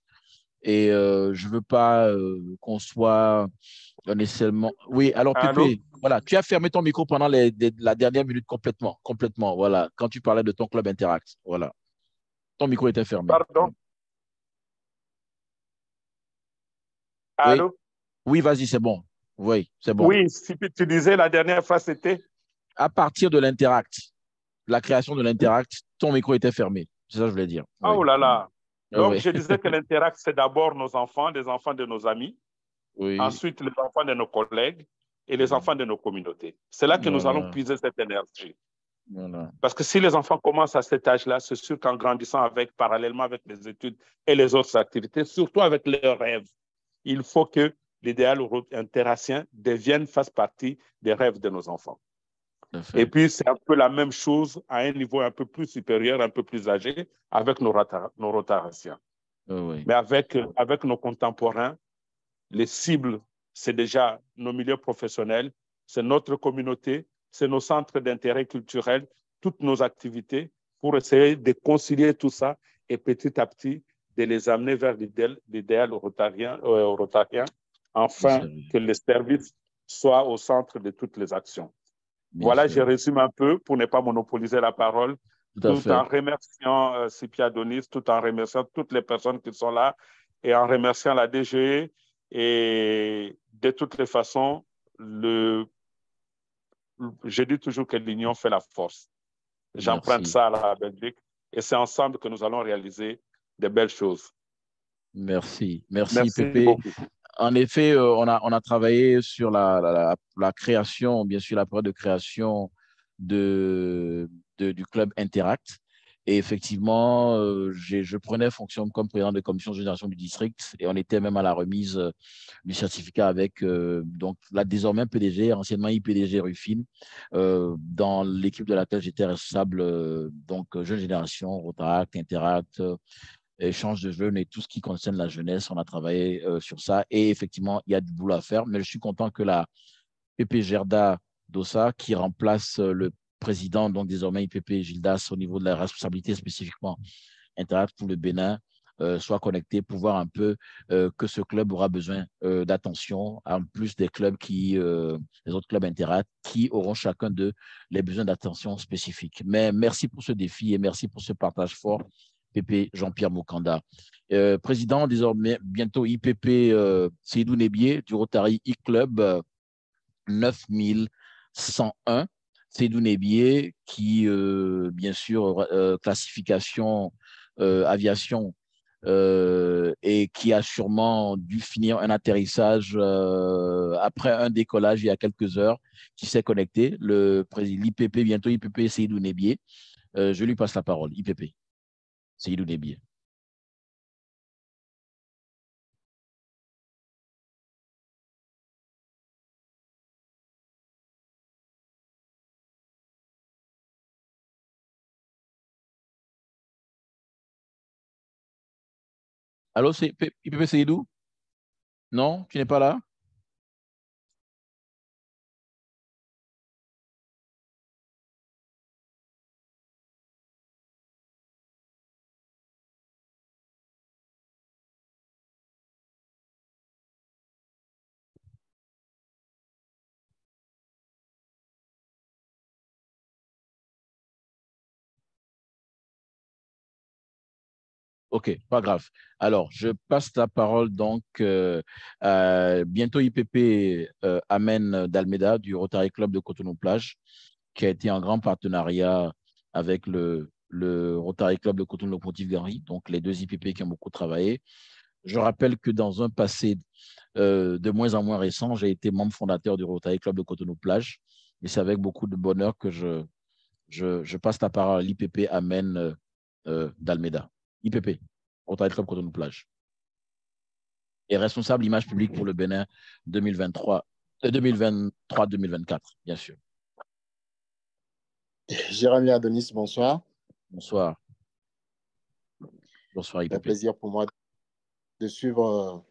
et je veux pas qu'on soit nécessairement. Oui, alors Pépé, voilà, tu as fermé ton micro pendant la dernière minute complètement, voilà, quand tu parlais de ton club Interact, voilà. Ton micro était fermé. Pardon. Allô? Oui, oui, vas-y, c'est bon. Oui, c'est bon. Oui, si tu disais la dernière phrase, c'était? À partir de l'Interact, la création de l'Interact, ton micro était fermé. C'est ça que je voulais dire. Oui. Oh là là. Donc, oui. je disais que l'Interact, c'est d'abord nos enfants, des enfants de nos amis, oui. Ensuite les enfants de nos collègues et les enfants de nos communautés. C'est là que nous allons puiser cette énergie. Parce que si les enfants commencent à cet âge-là, c'est sûr qu'en grandissant parallèlement avec les études et les autres activités, surtout avec leurs rêves, il faut que l'idéal interactien fasse partie des rêves de nos enfants. Et puis, c'est un peu la même chose à un niveau un peu plus supérieur, un peu plus âgé, avec nos rotaraciens. Mais avec nos contemporains, les cibles, c'est déjà nos milieux professionnels, c'est notre communauté, c'est nos centres d'intérêt culturel, toutes nos activités, pour essayer de concilier tout ça et petit à petit de les amener vers l'idéal rotarien, afin que les services soient au centre de toutes les actions. Voilà, je résume un peu pour ne pas monopoliser la parole, tout en remerciant Sipi Adonis, tout en remerciant toutes les personnes qui sont là et en remerciant la DGE. Et de toutes les façons, je dis toujours que l'union fait la force. J'emprunte ça à la Belgique et c'est ensemble que nous allons réaliser de belles choses. Merci Pépé. Beaucoup. En effet, on a travaillé sur la création, bien sûr, la période de création du club Interact. Et effectivement, je prenais fonction comme président de commission de génération du district et on était même à la remise du certificat avec donc la désormais PDG, anciennement IPDG Rufine, dans l'équipe de laquelle j'étais responsable, donc jeune génération, Rotaract, Interact, échange de jeunes et tout ce qui concerne la jeunesse. On a travaillé sur ça et effectivement, il y a du boulot à faire, mais je suis content que la PP Gerda Dossa, qui remplace le président, donc désormais IPP Gildas, au niveau de la responsabilité spécifiquement Interact pour le Bénin, soit connecté pour voir un peu que ce club aura besoin d'attention, en plus des clubs les autres clubs Interact qui auront chacun d'eux les besoins d'attention spécifiques. Mais merci pour ce défi et merci pour ce partage fort, PP Jean-Pierre Moukanda. Président désormais, bientôt IPP Seydou Nebié du Rotary e-Club 9101. Seydou Nebié qui, bien sûr, classification aviation et qui a sûrement dû finir un atterrissage après un décollage il y a quelques heures, qui s'est connecté, le président l'IPP, bientôt IPP Seydou Nebié. Je lui passe la parole, IPP Seydou Nebié. Allô, c'est IPP Seydou? Non, tu n'es pas là? Ok, pas grave. Alors, je passe la parole donc bientôt IPP Amen d'Almeida du Rotary Club de Cotonou-Plage, qui a été en grand partenariat avec le Rotary Club de Cotonou-Locomotive-Gary, donc les deux IPP qui ont beaucoup travaillé. Je rappelle que dans un passé de moins en moins récent, j'ai été membre fondateur du Rotary Club de Cotonou-Plage, et c'est avec beaucoup de bonheur que je passe la parole à l'IPP Amen d'Almeida. IPP, Rotary Club Cotonou-Plage. Et responsable image publique pour le Bénin 2023-2024, bien sûr. Jérémy Adonis, bonsoir. Bonsoir. Bonsoir, IPP. C'est un plaisir pour moi de suivre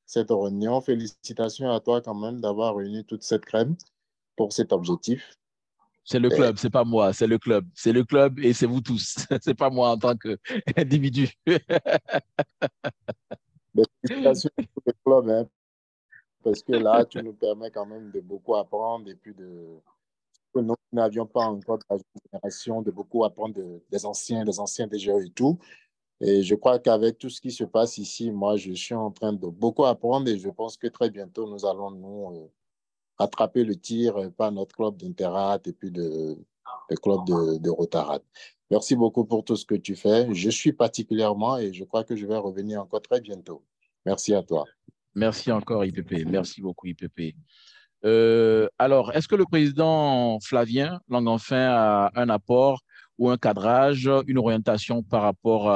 cette réunion. Félicitations à toi quand même d'avoir réuni toute cette crème pour cet objectif. C'est le club, c'est pas moi, c'est le club. C'est le club et c'est vous tous. C'est pas moi en tant qu'individu. Félicitations pour le club, hein, parce que là, tu nous permets quand même de beaucoup apprendre et puis que nous n'avions pas encore de la génération, de beaucoup apprendre des anciens DGE et tout. Et je crois qu'avec tout ce qui se passe ici, moi, je suis en train de beaucoup apprendre et je pense que très bientôt, nous allons nous attraper le tir par notre club d'Interat et puis le club de Rotarat. Merci beaucoup pour tout ce que tu fais. Je suis particulièrement et je crois que je vais revenir encore très bientôt. Merci à toi. Merci encore, IPP. Merci beaucoup, IPP. Alors, est-ce que le président Flavien Langenfin a un apport ou un cadrage, une orientation par rapport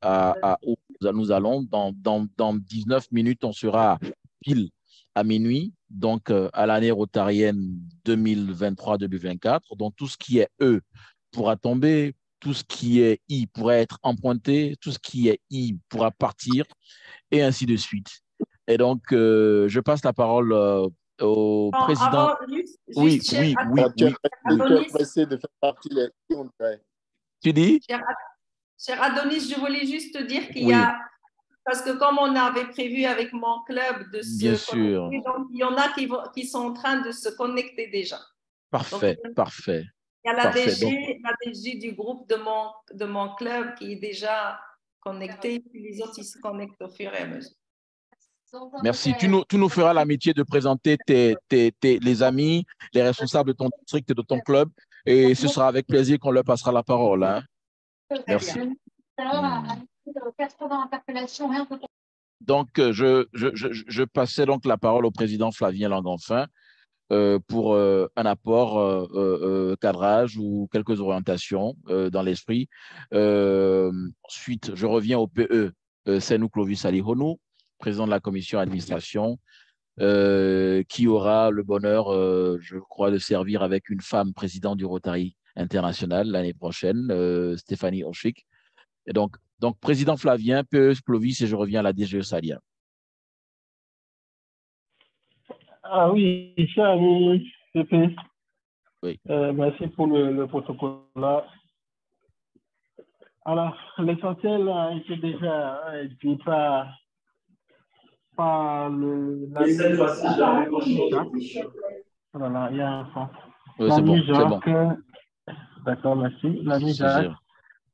à où nous allons? Dans 19 minutes, on sera pile à minuit, donc à l'année rotarienne 2023-2024. Donc, tout ce qui est E pourra tomber, tout ce qui est I pourra être emprunté, tout ce qui est I pourra partir, et ainsi de suite. Et donc, je passe la parole au président. Oui. Tu es pressé de faire partie des I. Tu dis? Cher Adonis, je voulais juste te dire qu'il y a, parce que comme on avait prévu avec mon club de se connecter, donc il y en a qui sont en train de se connecter déjà. Parfait, donc, parfait. Il y a la DG du groupe de mon club qui est déjà connectée, puis les autres ils se connectent au fur et à mesure. Merci. Tu nous feras l'amitié de présenter les amis, les responsables de ton district et de ton club, et ce sera avec plaisir qu'on leur passera la parole. Hein. Merci. Donc, je passais donc la parole au président Flavien Langenfin pour un apport, cadrage ou quelques orientations dans l'esprit. Ensuite, je reviens au PE, Senou Clovis Alihonou, président de la commission administration, qui aura le bonheur, je crois, de servir avec une femme présidente du Rotary International l'année prochaine, Stéphanie Orchik. Et donc, président Flavien, PE Clovis, et je reviens à la DGE Salia. Ah oui, cher ami PP, Oui. Merci pour le protocole là. Alors, l'essentiel a été déjà dit par l'ami Jacques. Voilà, il y a un son. Oui, c'est bon, c'est bon. D'accord, merci. L'ami C'est Jacques.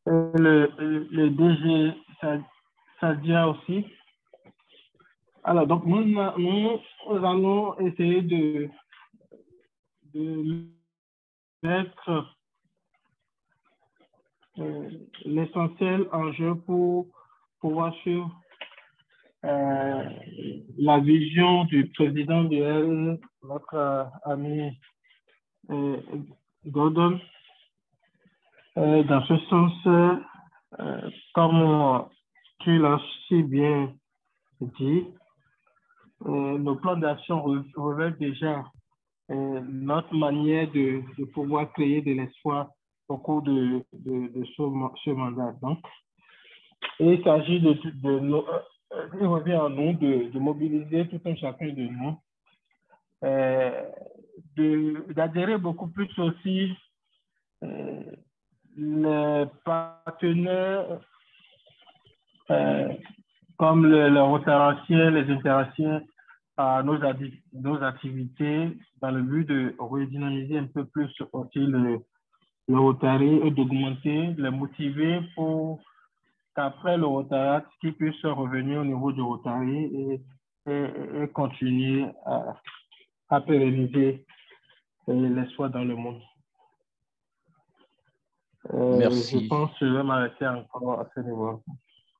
Le DG Sadia aussi. Alors, donc, nous allons essayer de mettre l'essentiel en jeu pour pouvoir suivre la vision du président de L, notre ami Gordon. Dans ce sens, comme tu l'as si bien dit, nos plans d'action révèlent déjà notre manière de pouvoir créer de l'espoir au cours de ce mandat. Donc, et il s'agit il revient à nous de mobiliser tout un chacun de nous, d'adhérer beaucoup plus aussi les partenaires comme le Rotarancien, les Interanciens à nos activités dans le but de redynamiser un peu plus aussi le Rotary et d'augmenter, les motiver pour qu'après le Rotary, qu'ils puissent revenir au niveau du Rotary et continuer à pérenniser l'espoir dans le monde. Merci. Je pense que je vais m'arrêter encore à ce niveau.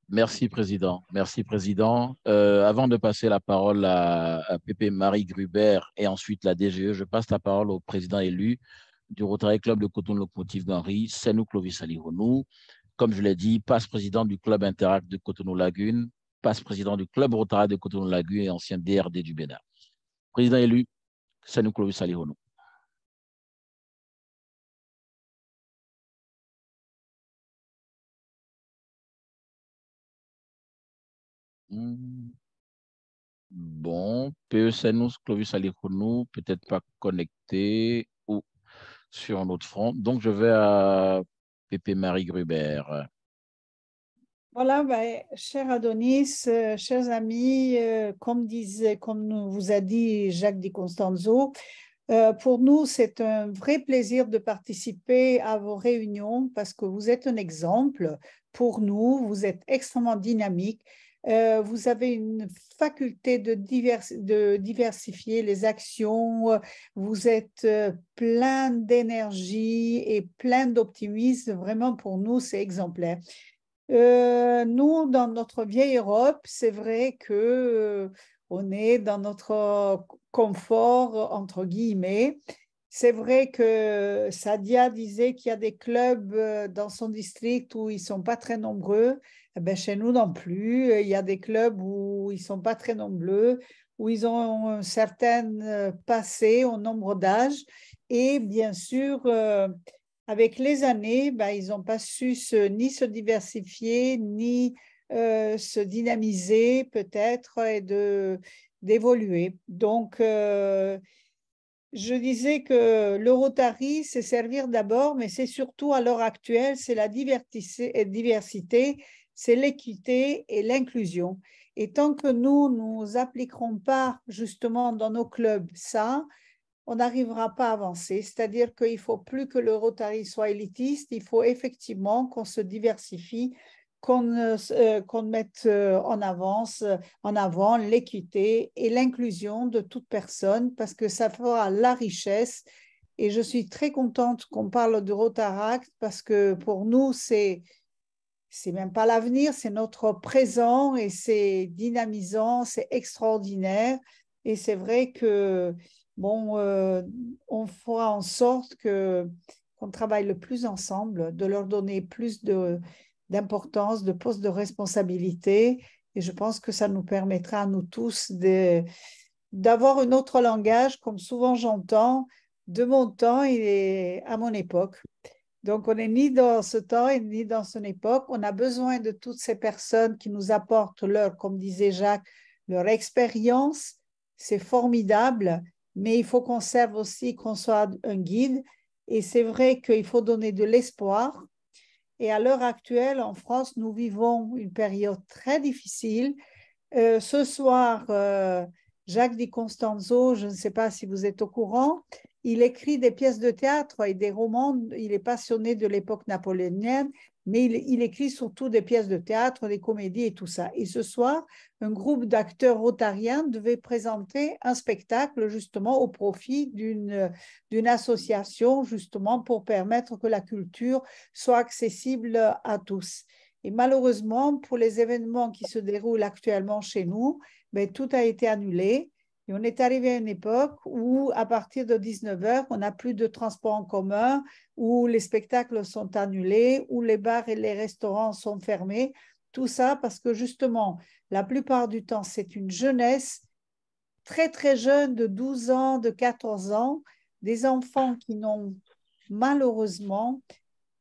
Merci, Président. Merci, Président. Avant de passer la parole à Pépé Marie Gruber et ensuite la DGE, je passe la parole au président élu du Rotary Club de Cotonou-Locomotive d'Henri, Senou Clovis Alironou. Comme je l'ai dit, passe-président du Club Interact de Cotonou-Lagune, passe-président du Club Rotary de Cotonou-Lagune et ancien DRD du Bénin. Président élu, Senou Clovis Alironou. Bon, PE Clovis Alironou, peut-être pas connecté ou sur un autre front. Donc, je vais à Pépé Marie Gruber. Voilà, cher Adonis, chers amis, comme vous a dit Jacques Di Constanzo, pour nous, c'est un vrai plaisir de participer à vos réunions parce que vous êtes un exemple pour nous, vous êtes extrêmement dynamique, vous avez une faculté de diversifier les actions, vous êtes plein d'énergie et plein d'optimisme, vraiment pour nous, c'est exemplaire. Nous, dans notre vieille Europe, c'est vrai que on est dans notre confort, entre guillemets. C'est vrai que Sadia disait qu'il y a des clubs dans son district où ils ne sont pas très nombreux. Eh bien, chez nous non plus. Il y a des clubs où ils ne sont pas très nombreux, où ils ont un certain passé au nombre d'âges. Et bien sûr, avec les années, ils n'ont pas su ni se diversifier, ni se dynamiser peut-être et d'évoluer. Donc, je disais que le Rotary, c'est servir d'abord, mais c'est surtout à l'heure actuelle, c'est la diversité, c'est l'équité et l'inclusion. Et tant que nous appliquerons pas justement dans nos clubs ça, on n'arrivera pas à avancer. C'est-à-dire qu'il ne faut plus que le Rotary soit élitiste, il faut effectivement qu'on se diversifie, qu'on mette en avant l'équité et l'inclusion de toute personne parce que ça fera la richesse. Et je suis très contente qu'on parle de Rotaract parce que pour nous, c'est même pas l'avenir, c'est notre présent et c'est dynamisant, c'est extraordinaire. Et c'est vrai que on fera en sorte qu'on travaille le plus ensemble, de leur donner plus d'importance, de postes de responsabilité. Et je pense que ça nous permettra à nous tous d'avoir un autre langage, comme souvent j'entends, de mon temps et à mon époque. Donc, on n'est ni dans ce temps et ni dans son époque. On a besoin de toutes ces personnes qui nous apportent comme disait Jacques, leur expérience. C'est formidable, mais il faut qu'on serve aussi, qu'on soit un guide Et c'est vrai qu'il faut donner de l'espoir. Et à l'heure actuelle, en France, nous vivons une période très difficile. Ce soir, Jacques Di Constanzo, je ne sais pas si vous êtes au courant, il écrit des pièces de théâtre et des romans. Il est passionné de l'époque napoléonienne, mais il écrit surtout des pièces de théâtre, des comédies et tout ça. Et ce soir, un groupe d'acteurs rotariens devait présenter un spectacle justement au profit d'une association, justement pour permettre que la culture soit accessible à tous. Et malheureusement, pour les événements qui se déroulent actuellement chez nous, ben, tout a été annulé. Et on est arrivé à une époque où, à partir de 19h, on n'a plus de transport en commun, où les spectacles sont annulés, où les bars et les restaurants sont fermés. Tout ça parce que justement, la plupart du temps, c'est une jeunesse très, très jeune de 12 ans, de 14 ans, des enfants qui n'ont malheureusement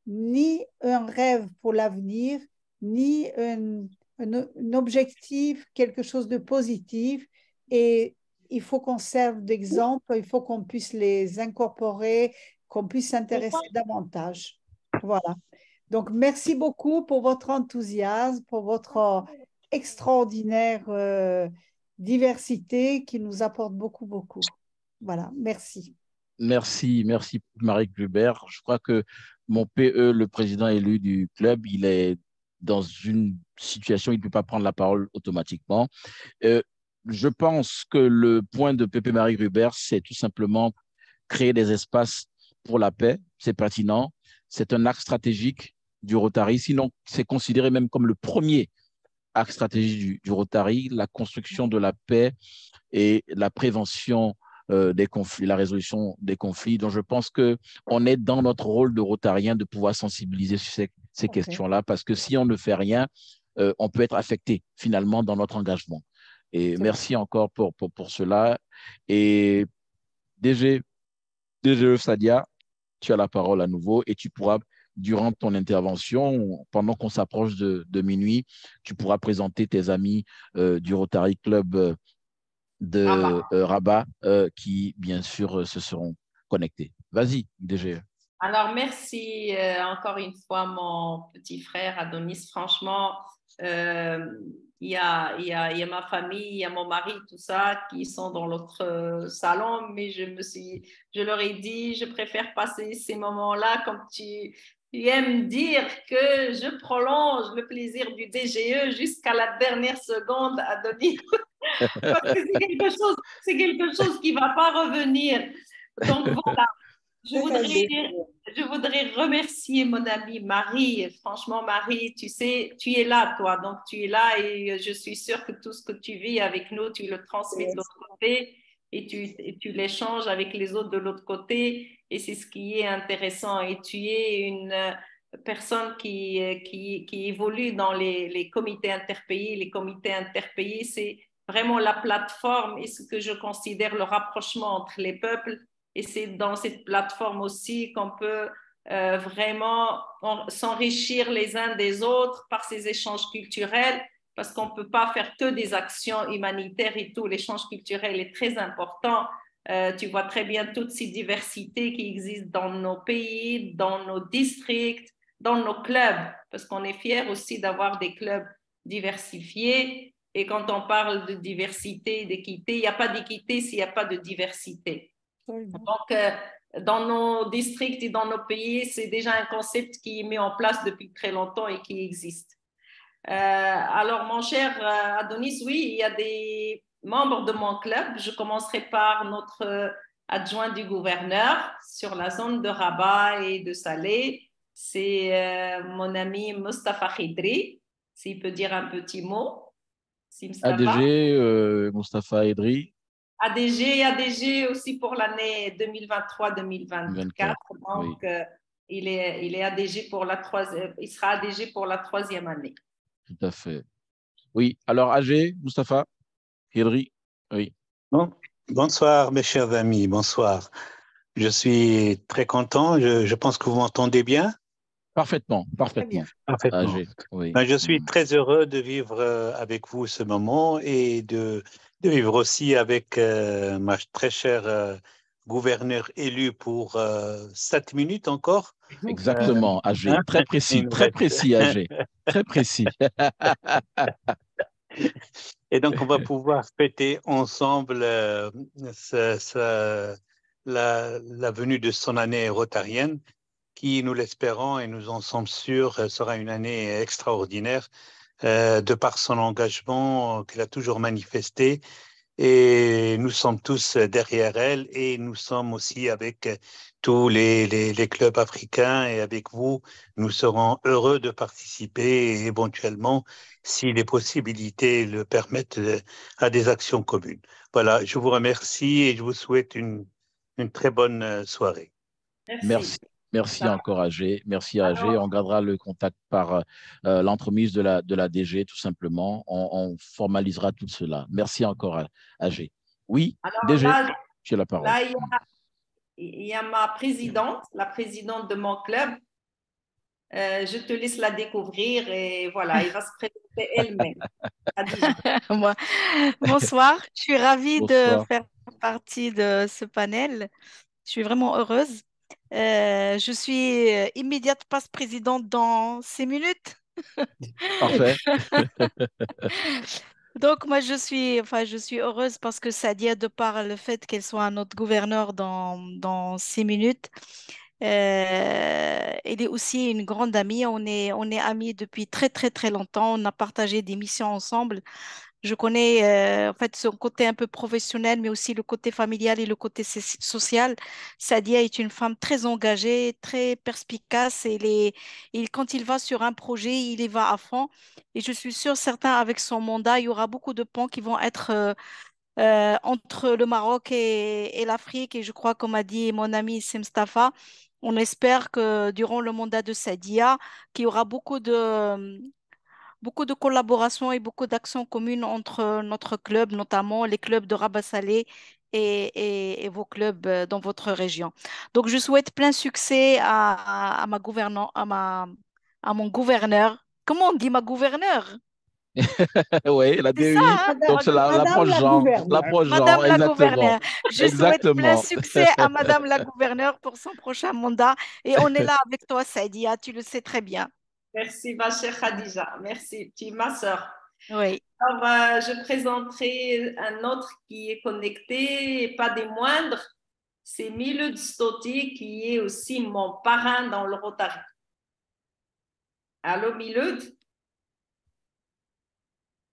ni un rêve pour l'avenir, ni un objectif, quelque chose de positif. Et il faut qu'on serve d'exemple, il faut qu'on puisse les incorporer, qu'on puisse s'intéresser davantage. Voilà. Donc, merci beaucoup pour votre enthousiasme, pour votre extraordinaire diversité qui nous apporte beaucoup, beaucoup. Voilà, merci. Merci Marie Glubert. Je crois que mon PE, le président élu du club, il est dans une situation, il ne peut pas prendre la parole automatiquement. Je pense que le point de Pépé Marie Glubert, c'est tout simplement créer des espaces pour la paix. C'est pertinent. C'est un axe stratégique du Rotary. Sinon, c'est considéré même comme le premier axe stratégique du Rotary, la construction de la paix et la prévention des conflits, la résolution des conflits. Donc, je pense qu'on est dans notre rôle de rotarien de pouvoir sensibiliser sur ces questions-là, parce que si on ne fait rien, on peut être affecté finalement dans notre engagement. Et merci encore pour cela. Et DG Sadia, tu as la parole à nouveau et tu pourras, durant ton intervention, pendant qu'on s'approche de minuit, tu pourras présenter tes amis du Rotary Club de Rabat qui, bien sûr, se seront connectés. Vas-y, DG. Alors, merci encore une fois, mon petit frère Adonis. Franchement, il y a ma famille, il y a mon mari, tout ça, qui sont dans l'autre salon, mais je leur ai dit, je préfère passer ces moments-là comme tu aimes dire que je prolonge le plaisir du DGE jusqu'à la dernière seconde, Adonis. Parce que c'est quelque chose qui ne va pas revenir. Donc voilà, je voudrais remercier mon amie Marie. Franchement, Marie, tu sais, tu es là, toi. Donc, tu es là et je suis sûre que tout ce que tu vis avec nous, tu le transmets de l'autre côté et tu l'échanges avec les autres de l'autre côté. Et c'est ce qui est intéressant. Et tu es une personne qui évolue dans les comités interpays. Les comités interpays, c'est vraiment la plateforme et ce que je considère le rapprochement entre les peuples. Et c'est dans cette plateforme aussi qu'on peut vraiment s'enrichir les uns des autres par ces échanges culturels, parce qu'on ne peut pas faire que des actions humanitaires et tout. L'échange culturel est très important. Tu vois très bien toutes ces diversités qui existent dans nos pays, dans nos districts, dans nos clubs, parce qu'on est fiers aussi d'avoir des clubs diversifiés. Et quand on parle de diversité, d'équité, il n'y a pas d'équité s'il n'y a pas de diversité. Donc, dans nos districts et dans nos pays, c'est déjà un concept qui est mis en place depuis très longtemps et qui existe. Alors, mon cher Adonis, oui, il y a des membres de mon club. Je commencerai par notre adjoint du gouverneur sur la zone de Rabat et de Salé. C'est mon ami Mustafa Khidri, s'il peut dire un petit mot. ADG, Mustafa Khidri. ADG aussi pour l'année 2023-2024. Donc, oui. il est ADG pour il sera ADG pour la 3e année. Tout à fait. Oui, alors AG, Mustafa Khidri, oui. Bonsoir mes chers amis, bonsoir. Je suis très content, je pense que vous m'entendez bien. Parfaitement. AG, oui. Je suis très heureux de vivre avec vous ce moment et de vivre aussi avec ma très chère gouverneur élu pour 7 minutes encore. Exactement, AG. Très précis, AG. Très précis. Et donc, on va pouvoir fêter ensemble la venue de son année rotarienne, qui, nous l'espérons et nous en sommes sûrs, sera une année extraordinaire de par son engagement qu'elle a toujours manifesté. Et nous sommes tous derrière elle et nous sommes aussi avec tous les clubs africains et avec vous, nous serons heureux de participer et éventuellement, si les possibilités le permettent, à des actions communes. Voilà, je vous remercie et je vous souhaite une très bonne soirée. Merci encore, AG. Merci, AG. On gardera le contact par l'entremise de la DG, tout simplement. On formalisera tout cela. Merci encore, AG. Oui, alors DG, là, tu as la parole. Là, il y a ma présidente, la présidente de mon club. Je te laisse la découvrir et voilà, elle va se présenter elle-même. Bonsoir, je suis ravie de faire partie de ce panel. Je suis vraiment heureuse. Je suis immédiate passe-présidente dans 6 minutes. Parfait. Donc, moi, je suis heureuse parce que Sadia, de par le fait qu'elle soit notre gouverneur dans 6 minutes, elle est aussi une grande amie. On est amis depuis très, très, très longtemps. On a partagé des missions ensemble. Je connais en fait son côté un peu professionnel, mais aussi le côté familial et le côté social. Sadia est une femme très engagée, très perspicace. Et quand il va sur un projet, il y va à fond. Et je suis sûre, certain, avec son mandat, il y aura beaucoup de ponts qui vont être entre le Maroc et l'Afrique. Et je crois, comme a dit mon ami Sim Stafa, on espère que durant le mandat de Sadia, qu'il y aura beaucoup de collaboration et beaucoup d'actions communes entre notre club, notamment les clubs de Rabat Salé et vos clubs dans votre région. Donc, je souhaite plein succès à à mon gouverneur. Comment on dit ma gouverneure? Oui, la C'est ça, DEI. hein? Donc, c'est l'approche Jean. Madame la Exactement. gouverneure. Je souhaite plein Exactement. succès à Madame la gouverneure pour son prochain mandat. Et on est là avec toi, Saidia, tu le sais très bien. Merci, ma chère Khadija. Merci, tu es ma sœur. Oui. Alors, je présenterai un autre qui est connecté, et pas des moindres. C'est Milud Stoti, qui est aussi mon parrain dans le Rotary. Allô, Milud?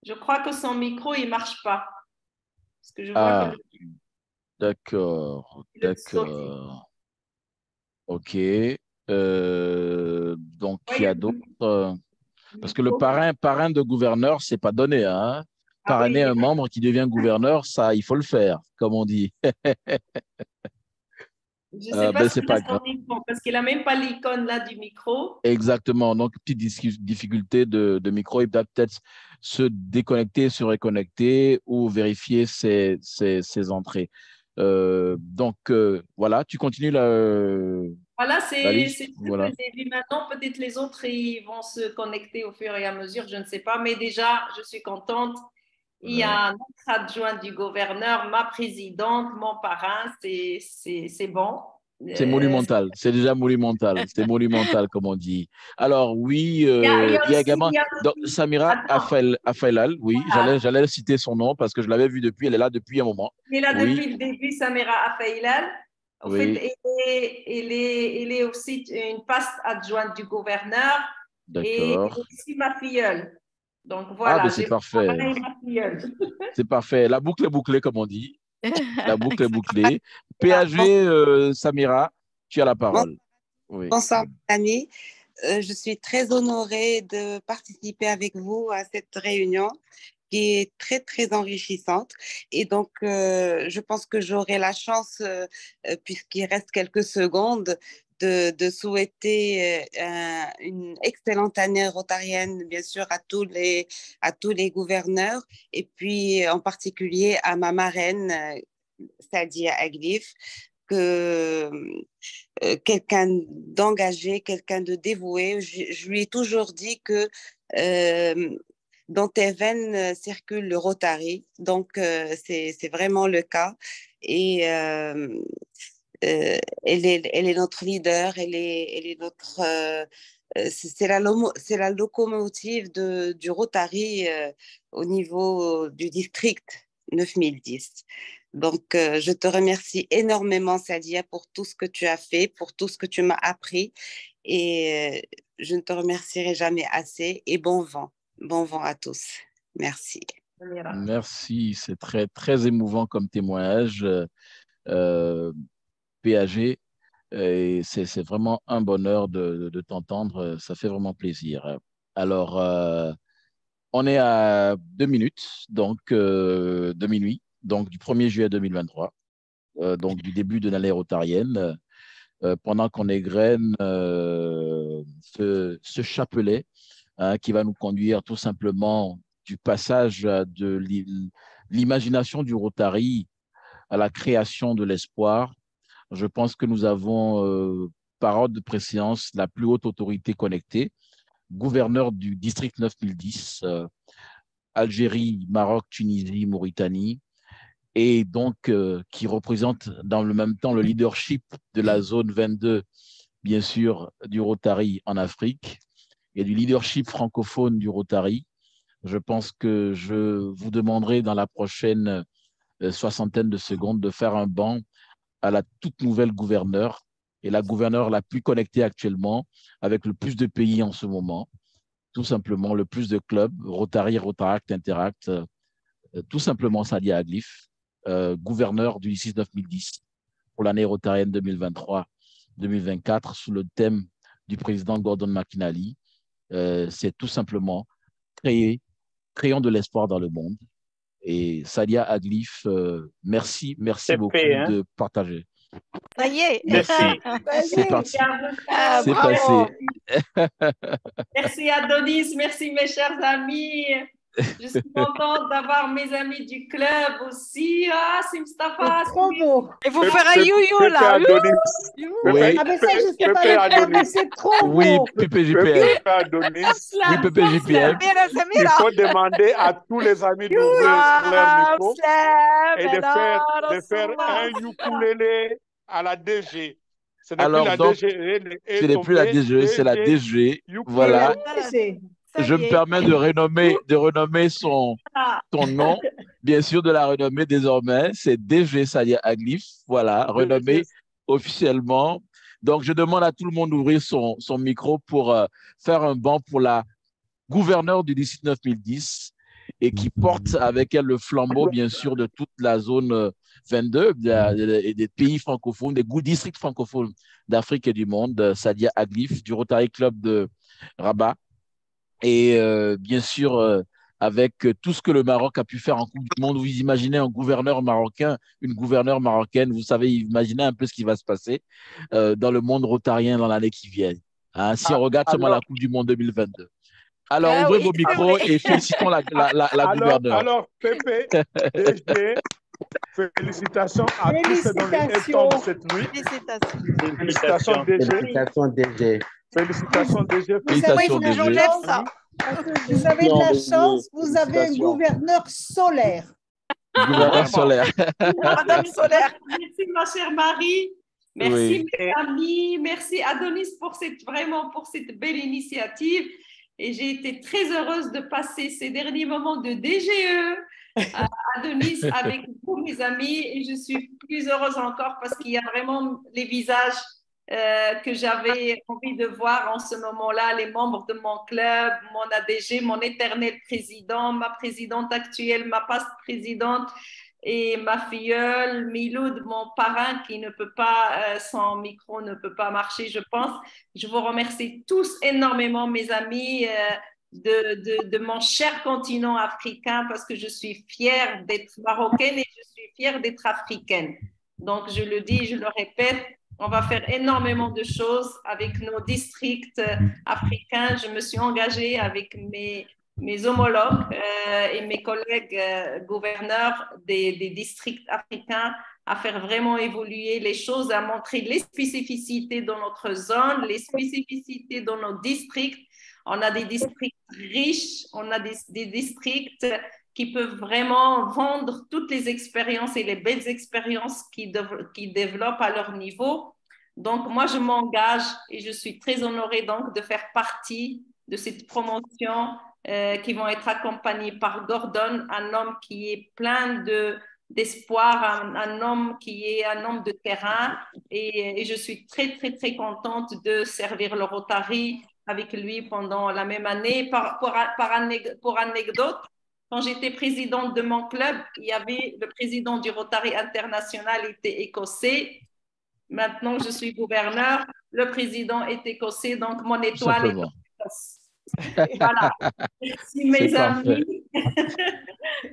Je crois que son micro, il ne marche pas. Parce que je vois que D'accord. OK. Donc, il y a d'autres. Parce que le parrain de gouverneur, c'est pas donné, hein. Parrainer un membre qui devient gouverneur, ça, il faut le faire, comme on dit. Je ne sais pas si c'est son micro, parce qu'il n'a même pas l'icône là du micro. Exactement. Donc, petite difficulté de micro. Il doit peut-être se déconnecter, se reconnecter ou vérifier ses entrées. Donc, voilà, tu continues Voilà, c'est la ce liste. que Voilà. j'ai vu maintenant. Peut-être les autres, ils vont se connecter au fur et à mesure, je ne sais pas. Mais déjà, je suis contente. Il y a un autre adjoint du gouverneur, ma présidente, mon parrain, c'est bon. C'est monumental, c'est déjà monumental, c'est monumental comme on dit. Alors oui, il y a également Samira Afailal, oui, j'allais citer son nom parce que je l'avais vu depuis, elle est là depuis un moment. Elle est là depuis le début, Samira Afailal. En fait, elle est aussi une passe adjointe du gouverneur et aussi ma filleule. Donc voilà, ben c'est parfait. C'est parfait, la boucle est bouclée comme on dit. La boucle est bouclée. PHG, Samira, tu as la parole. Bonsoir, Annie. Je suis très honorée de participer avec vous à cette réunion qui est très, très enrichissante. Et donc, je pense que j'aurai la chance, puisqu'il reste quelques secondes, de souhaiter une excellente année rotarienne, bien sûr, à tous les gouverneurs, et puis en particulier à ma marraine, Sadia Aglif, quelqu'un d'engagé, quelqu'un de dévoué. Je lui ai toujours dit que dans tes veines circule le Rotary, donc c'est vraiment le cas. Et elle est notre leader, elle est notre... c'est la locomotive du Rotary au niveau du district 9010. Donc, je te remercie énormément, Sadia, pour tout ce que tu as fait, pour tout ce que tu m'as appris. Et je ne te remercierai jamais assez. Et bon vent à tous. Merci. Merci, c'est très, très émouvant comme témoignage, PAG. Et c'est vraiment un bonheur de t'entendre, ça fait vraiment plaisir. Alors, on est à 2 minutes, donc de minuit, donc du 1er juillet 2023, donc du début de l'année rotarienne, pendant qu'on égrène ce chapelet qui va nous conduire tout simplement du passage de l'imagination du Rotary à la création de l'espoir. Je pense que nous avons, par ordre de préséance, la plus haute autorité connectée, gouverneur du district 9010, Algérie, Maroc, Tunisie, Mauritanie, et donc qui représente dans le même temps le leadership de la zone 22, bien sûr, du Rotary en Afrique, et du leadership francophone du Rotary. Je pense que je vous demanderai dans la prochaine soixantaine de secondes de faire un banc à la toute nouvelle gouverneure, et la gouverneure la plus connectée actuellement, avec le plus de pays en ce moment, tout simplement le plus de clubs, Rotary, Rotaract, Interact, tout simplement Sadia Aglif, gouverneur du ICIS 9010 pour l'année rotarienne 2023-2024 sous le thème du président Gordon McInally. C'est tout simplement créons de l'espoir dans le monde. Et Sadia Aglif, merci beaucoup de partager. Ça y est. Merci. C'est parti. C'est passé. Merci Adonis, merci mes chers amis. Je suis contente d'avoir mes amis du club aussi. Ah, c'est Mustafa. Trop beau. Et vous faire un you-you là. Oui. Ah, mais ça, je ne sais pas le faire, mais c'est trop beau. Oui, PPJPL. Oui, PPJPL. Il faut demander à tous les amis d'ouvrir leur micro et de faire un ukulélé à la DG. Ce n'est plus la DG. Ce n'est plus la DG, c'est la DG. Voilà. Je me permets de renommer son nom, bien sûr, de la renommer désormais. C'est DG Sadia Aglif, voilà, renommé officiellement. Donc, je demande à tout le monde d'ouvrir son micro pour faire un banc pour la gouverneure du district 9010 et qui porte avec elle le flambeau, bien sûr, de toute la zone 22 et des pays francophones, des districts francophones d'Afrique et du monde, Sadia Aglif, du Rotary Club de Rabat. Et bien sûr, avec tout ce que le Maroc a pu faire en Coupe du Monde, vous imaginez un gouverneur marocain, une gouverneure marocaine, vous savez, imaginez un peu ce qui va se passer dans le monde rotarien dans l'année qui vient. Hein, si on regarde seulement la Coupe du Monde 2022. Alors, ouvrez vos micros et félicitons la gouverneure. Alors, Pépé, DG, félicitations à tous ceux dans les étangs de cette nuit. Félicitations, DG. Félicitations, DG. Félicitations, DG. Félicitations, DG. Vous avez de la chance, vous avez un gouverneur solaire. Gouverneur solaire. Madame Solaire. Merci, ma chère Marie. Merci, mes amis. Merci, Adonis, pour cette belle initiative. Et j'ai été très heureuse de passer ces derniers moments de DGE à Adonis avec vous, mes amis. Et je suis plus heureuse encore parce qu'il y a vraiment les visages que j'avais envie de voir en ce moment-là, les membres de mon club, mon ADG, mon éternel président, ma présidente actuelle, ma past présidente et ma filleule, Miloud, mon parrain qui ne peut pas, sans micro, ne peut pas marcher, je pense. Je vous remercie tous énormément, mes amis, de mon cher continent africain parce que je suis fière d'être marocaine et je suis fière d'être africaine. Donc, je le dis, je le répète, on va faire énormément de choses avec nos districts africains. Je me suis engagée avec mes homologues et mes collègues gouverneurs des districts africains à faire vraiment évoluer les choses, à montrer les spécificités dans notre zone, les spécificités dans nos districts. On a des districts riches, on a des districts qui peuvent vraiment vendre toutes les expériences et les belles expériences qu'ils développent à leur niveau. Donc, moi, je m'engage et je suis très honorée donc de faire partie de cette promotion qui vont être accompagnés par Gordon, un homme qui est plein d'espoir, un homme qui est un homme de terrain. Et je suis très, très, très contente de servir le Rotary avec lui pendant la même année. Pour anecdote, quand j'étais présidente de mon club, il y avait le président du Rotary international était écossais. Maintenant, je suis gouverneur. Le président est écossais, donc mon étoile est en Écosse. Voilà. Merci mes amis.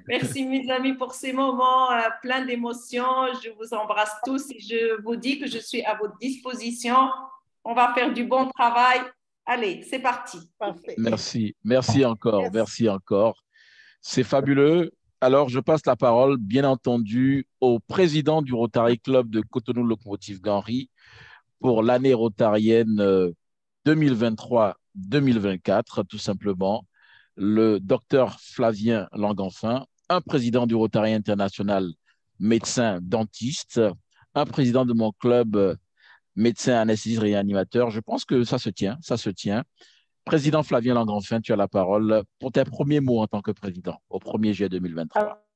Merci mes amis pour ces moments pleins d'émotions. Je vous embrasse tous et je vous dis que je suis à votre disposition. On va faire du bon travail. Allez, c'est parti. Parfait. Merci. Merci encore. Merci encore. C'est fabuleux. Alors, je passe la parole, bien entendu, au président du Rotary Club de Cotonou Locomotive Ganry pour l'année rotarienne 2023-2024, tout simplement, le docteur Flavien Langenfin, un président du Rotary International, médecin dentiste, un président de mon club, médecin anesthésiste réanimateur. Je pense que ça se tient, ça se tient. Président Flavien Langenfin, tu as la parole pour tes premiers mots en tant que président au 1er juillet 2023.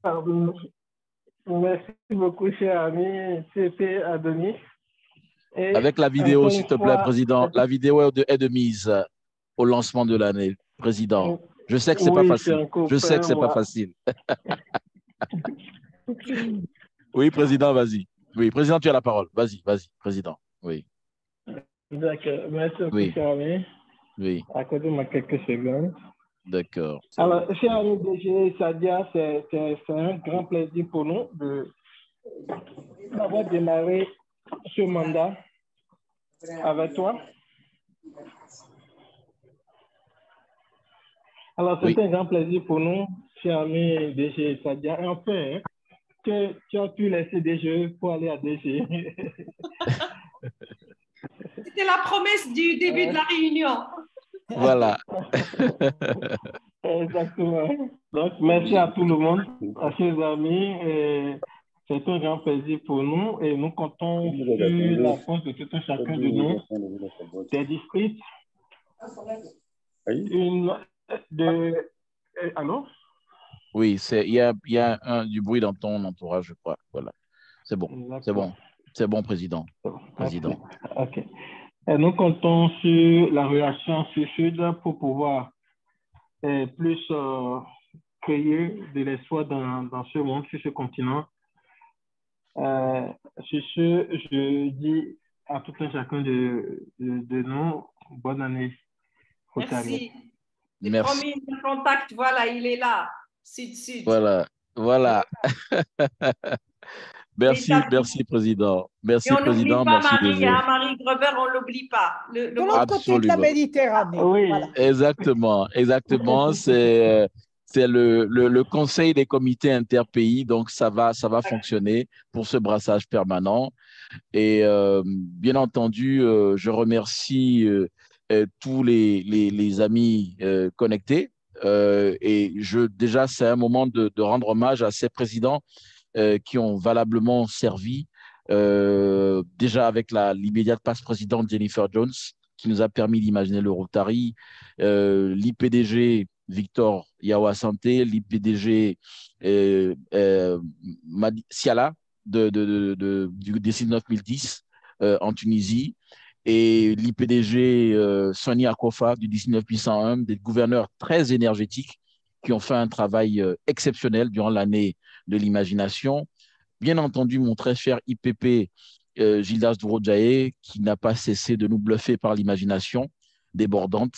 Merci beaucoup, cher ami CP Adonis. Et avec la vidéo, s'il te plaît, président. La vidéo est de mise au lancement de l'année, président. Je sais que c'est pas facile. Je sais que c'est pas facile. Oui, président, vas-y. Oui, président, tu as la parole. Vas-y, président. Oui. D'accord. Merci beaucoup, cher ami. Oui. Accordez-moi quelques secondes. D'accord. Alors, cher ami DG Sadia, c'est un grand plaisir pour nous d'avoir démarré ce mandat avec toi. Alors, c'est un grand plaisir pour nous, cher ami DG Sadia. Et enfin, que tu as pu laisser DG pour aller à DG. C'était la promesse du début de la réunion. Voilà. Exactement. Donc, merci à tout le monde, à chers amis. C'est un grand plaisir pour nous et nous comptons sur la force de tout un chacun de nous, des districts. Allô? Oui, il y a du bruit dans ton entourage, je crois. Voilà. C'est bon. C'est bon. C'est bon, président. OK. Et nous comptons sur la relation sud-sud pour pouvoir plus créer de l'espoir dans ce monde, sur ce continent. Sur ce, je dis à tout un chacun de nous, bonne année. Merci. Merci. Le contact, voilà, il est là. Sud-sud. Voilà. Merci, président. Merci, président. Merci, Marie. Marie Greber, on ne l'oublie pas. De l'autre côté de la Méditerranée. Oui. Voilà. Exactement. C'est le conseil des comités interpays, donc ça va fonctionner pour ce brassage permanent. Et bien entendu, je remercie tous les amis connectés. Et déjà, c'est un moment de rendre hommage à ces présidents qui ont valablement servi, déjà avec l'immédiate passe-présidente Jennifer Jones, qui nous a permis d'imaginer le Rotary, l'IPDG Victor Yawasante, l'IPDG Siala du décile 9010 en Tunisie, et l'IPDG Sonny Akofa du 19801, des gouverneurs très énergétiques qui ont fait un travail exceptionnel durant l'année de l'imagination. Bien entendu, mon très cher IPP Gildas Dourodjaé, qui n'a pas cessé de nous bluffer par l'imagination débordante,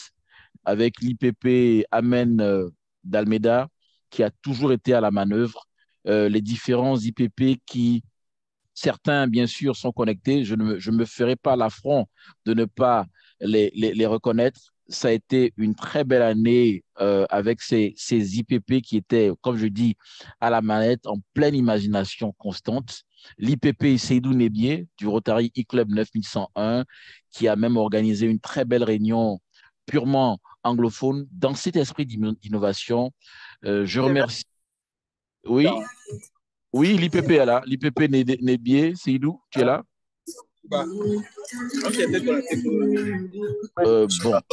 avec l'IPP Amen d'Almeida, qui a toujours été à la manœuvre, les différents IPP qui, certains, bien sûr, sont connectés. Je ne me ferai pas l'affront de ne pas les reconnaître. Ça a été une très belle année avec ces IPP qui étaient, comme je dis, à la manette, en pleine imagination constante. L'IPP Seydou Nebié du Rotary e-Club 9101, qui a même organisé une très belle réunion purement anglophone dans cet esprit d'innovation. Je remercie Oui, oui, l'IPP est là. L'IPP Nébié, Seydou, tu es là? Bon,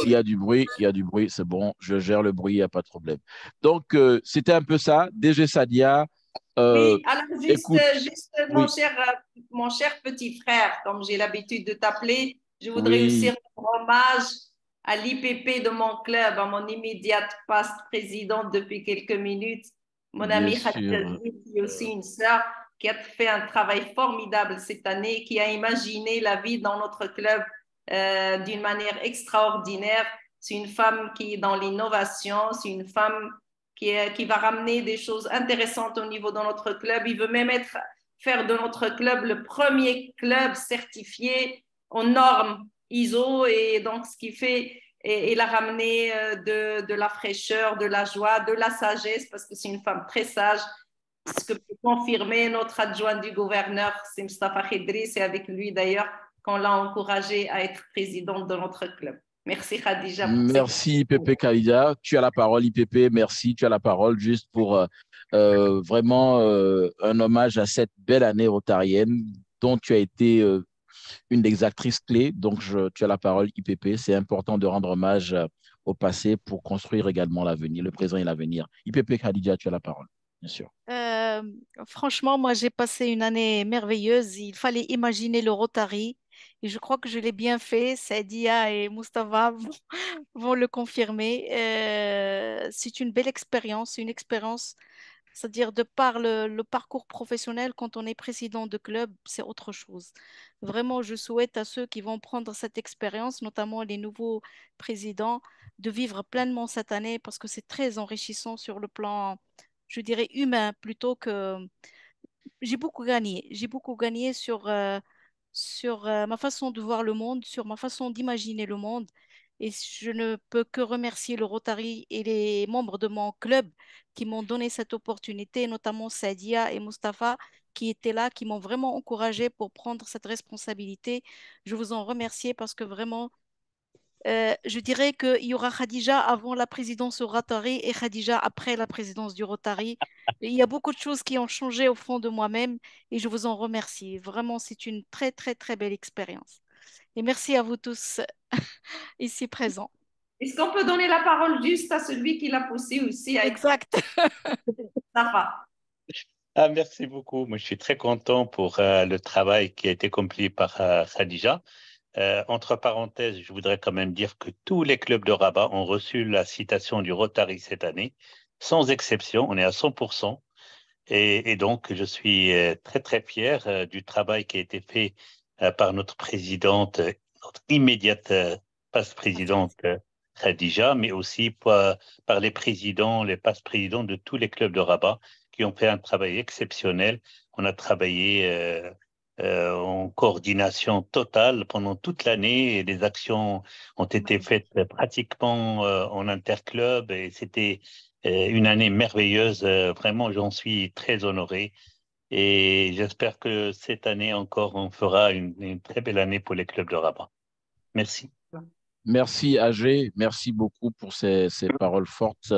il y a du bruit, c'est bon, je gère le bruit, il n'y a pas de problème. Donc, c'était un peu ça. DG Sadia, oui, alors écoute, mon, oui, mon cher petit frère, comme j'ai l'habitude de t'appeler, je voudrais aussi oui, rendre hommage à l'IPP de mon club, à mon immédiate past présidente depuis quelques minutes, mon bien amie Khadija sûr. Zid, qui est aussi une sœur, qui a fait un travail formidable cette année, qui a imaginé la vie dans notre club d'une manière extraordinaire. C'est une femme qui est dans l'innovation, c'est une femme qui va ramener des choses intéressantes au niveau de notre club. Il veut même faire de notre club le premier club certifié aux normes ISO, et donc ce qui fait, et il a ramené de la fraîcheur, de la joie, de la sagesse, parce que c'est une femme très sage. Ce que peut confirmer notre adjoint du gouverneur, c'est Mustafa Khidri, c'est avec lui d'ailleurs qu'on l'a encouragé à être présidente de notre club. Merci Khadija pour cette... Merci IPP Khalida, tu as la parole IPP, merci, tu as la parole juste pour vraiment un hommage à cette belle année rotarienne dont tu as été une des actrices clés. Donc, tu as la parole IPP, c'est important de rendre hommage au passé pour construire également l'avenir, le présent et l'avenir. IPP Khadija, tu as la parole, bien sûr. Euh, Franchement, moi, j'ai passé une année merveilleuse. Il fallait imaginer le Rotary. Et je crois que je l'ai bien fait. Sadia et Mustapha vont le confirmer. C'est une belle expérience, une expérience, c'est-à-dire de par le parcours professionnel, quand on est président de club, c'est autre chose. Vraiment, je souhaite à ceux qui vont prendre cette expérience, notamment les nouveaux présidents, de vivre pleinement cette année parce que c'est très enrichissant sur le plan, je dirais, humain plutôt que j'ai beaucoup gagné. J'ai beaucoup gagné sur ma façon de voir le monde, sur ma façon d'imaginer le monde. Et je ne peux que remercier le Rotary et les membres de mon club qui m'ont donné cette opportunité, notamment Sadia et Mustapha, qui étaient là, qui m'ont vraiment encouragé pour prendre cette responsabilité. Je vous en remercie parce que vraiment, je dirais qu'il y aura Khadija avant la présidence au Rotary et Khadija après la présidence du Rotary. Et il y a beaucoup de choses qui ont changé au fond de moi-même et je vous en remercie. Vraiment, c'est une très, très, très belle expérience. Et merci à vous tous ici présents. Est-ce qu'on peut donner la parole juste à celui qui l'a poussé aussi à être... Exact. Mustafa. Ah, merci beaucoup. Moi, je suis très content pour le travail qui a été accompli par Khadija. Entre parenthèses, je voudrais quand même dire que tous les clubs de Rabat ont reçu la citation du Rotary cette année, sans exception. On est à 100%. Et donc, je suis très, très fier du travail qui a été fait par notre présidente, notre immédiate passe-présidente Khadija, mais aussi par les présidents, les passe-présidents de tous les clubs de Rabat qui ont fait un travail exceptionnel. On a travaillé en coordination totale pendant toute l'année et les actions ont été faites pratiquement en interclub et c'était une année merveilleuse. Vraiment, j'en suis très honoré et j'espère que cette année encore, on fera une très belle année pour les clubs de Rabat. Merci. Merci AG, merci beaucoup pour ces paroles fortes.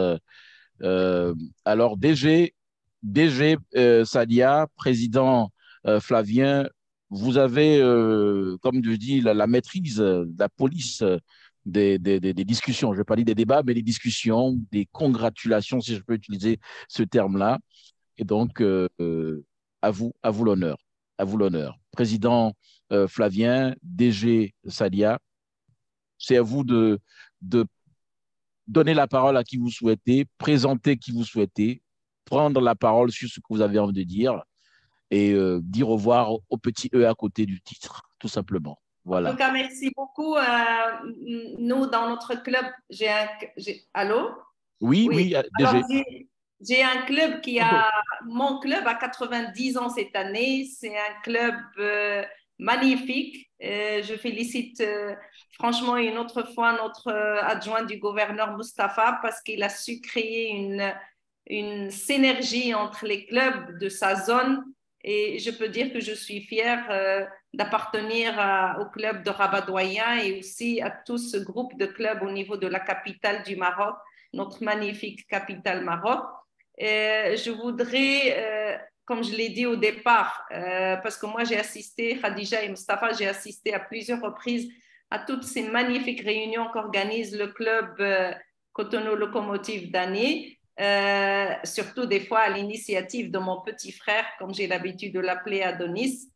Alors, DG Sadia, président Flavien, vous avez, comme je dis, la maîtrise de la police des discussions. Je ne vais pas dire des débats, mais des discussions, des congratulations, si je peux utiliser ce terme-là. Et donc, à vous l'honneur. À vous l'honneur. Président Flavien, DG Sadia, c'est à vous de donner la parole à qui vous souhaitez, présenter qui vous souhaitez, prendre la parole sur ce que vous avez envie de dire et dire au revoir au petit E à côté du titre, tout simplement. Voilà. En tout cas, merci beaucoup. Nous, dans notre club, allô? Oui, Alors, j'ai un club mon club a 90 ans cette année. C'est un club magnifique. Je félicite franchement une autre fois notre adjoint du gouverneur Mustapha parce qu'il a su créer une synergie entre les clubs de sa zone. Et je peux dire que je suis fière d'appartenir au club de Rabat-Doyen et aussi à tout ce groupe de clubs au niveau de la capitale du Maroc, notre magnifique capitale Maroc. Je voudrais, comme je l'ai dit au départ, parce que moi j'ai assisté, Khadija et Mustafa, j'ai assisté à plusieurs reprises à toutes ces magnifiques réunions qu'organise le club Cotonou Locomotive d'année, surtout des fois à l'initiative de mon petit frère, comme j'ai l'habitude de l'appeler Adonis.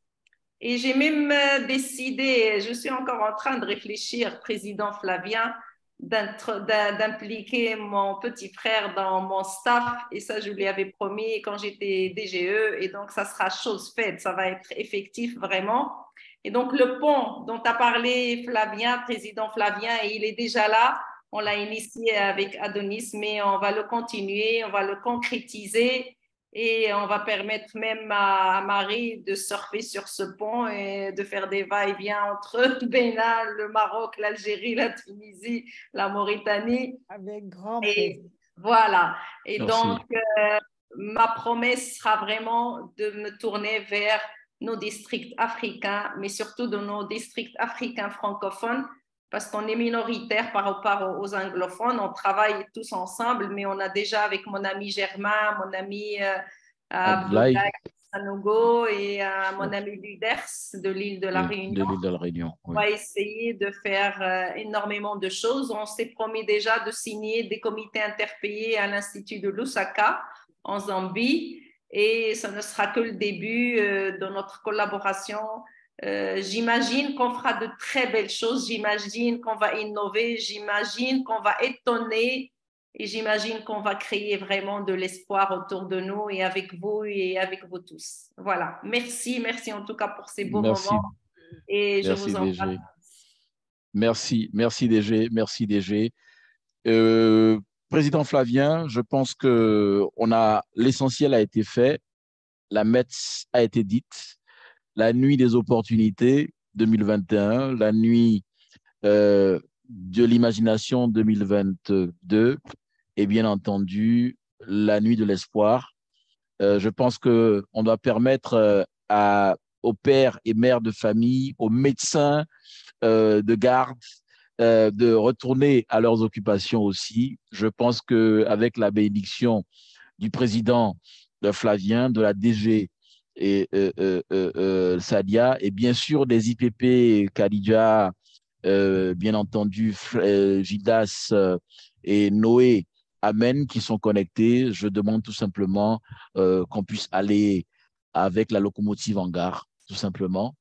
Et j'ai même décidé, je suis encore en train de réfléchir, président Flavien, d'impliquer mon petit frère dans mon staff. Et ça, je lui avais promis quand j'étais DGE. Et donc, ça sera chose faite. Ça va être effectif vraiment. Et donc, le pont dont a parlé Flavien, président Flavien, et il est déjà là. On l'a initié avec Adonis, mais on va le continuer, on va le concrétiser. Et on va permettre même à Marie de surfer sur ce pont et de faire des va-et-vient entre Bénin, le Maroc, l'Algérie, la Tunisie, la Mauritanie. Avec grand plaisir. Voilà. Et Merci. donc, ma promesse sera vraiment de me tourner vers nos districts africains, mais surtout de nos districts africains francophones, parce qu'on est minoritaire par rapport aux anglophones. On travaille tous ensemble, mais on a déjà avec mon ami Germain, mon ami Abdoulaye Sanogo et mon ami Luders de l'île de la Réunion. De l'île de la Réunion, oui. On va essayer de faire énormément de choses. On s'est promis déjà de signer des comités interpayés à l'Institut de Lusaka en Zambie, et ce ne sera que le début de notre collaboration. J'imagine qu'on fera de très belles choses, j'imagine qu'on va innover, j'imagine qu'on va étonner, et j'imagine qu'on va créer vraiment de l'espoir autour de nous et avec vous tous. Voilà, merci en tout cas pour ces beaux moments, et je vous embrasse. Merci DG, merci DG. Président Flavien, je pense que l'essentiel a été fait, la messe a été dite. La nuit des opportunités 2021, la nuit de l'imagination 2022 et bien entendu la nuit de l'espoir. Je pense qu'on doit permettre aux pères et mères de famille, aux médecins de garde de retourner à leurs occupations aussi. Je pense qu'avec la bénédiction du président Flavien, de la DG et Sadia, et bien sûr des IPP, Khadija, bien entendu Gildas et Noé, Amen, qui sont connectés. Je demande tout simplement qu'on puisse aller avec la locomotive en gare, tout simplement,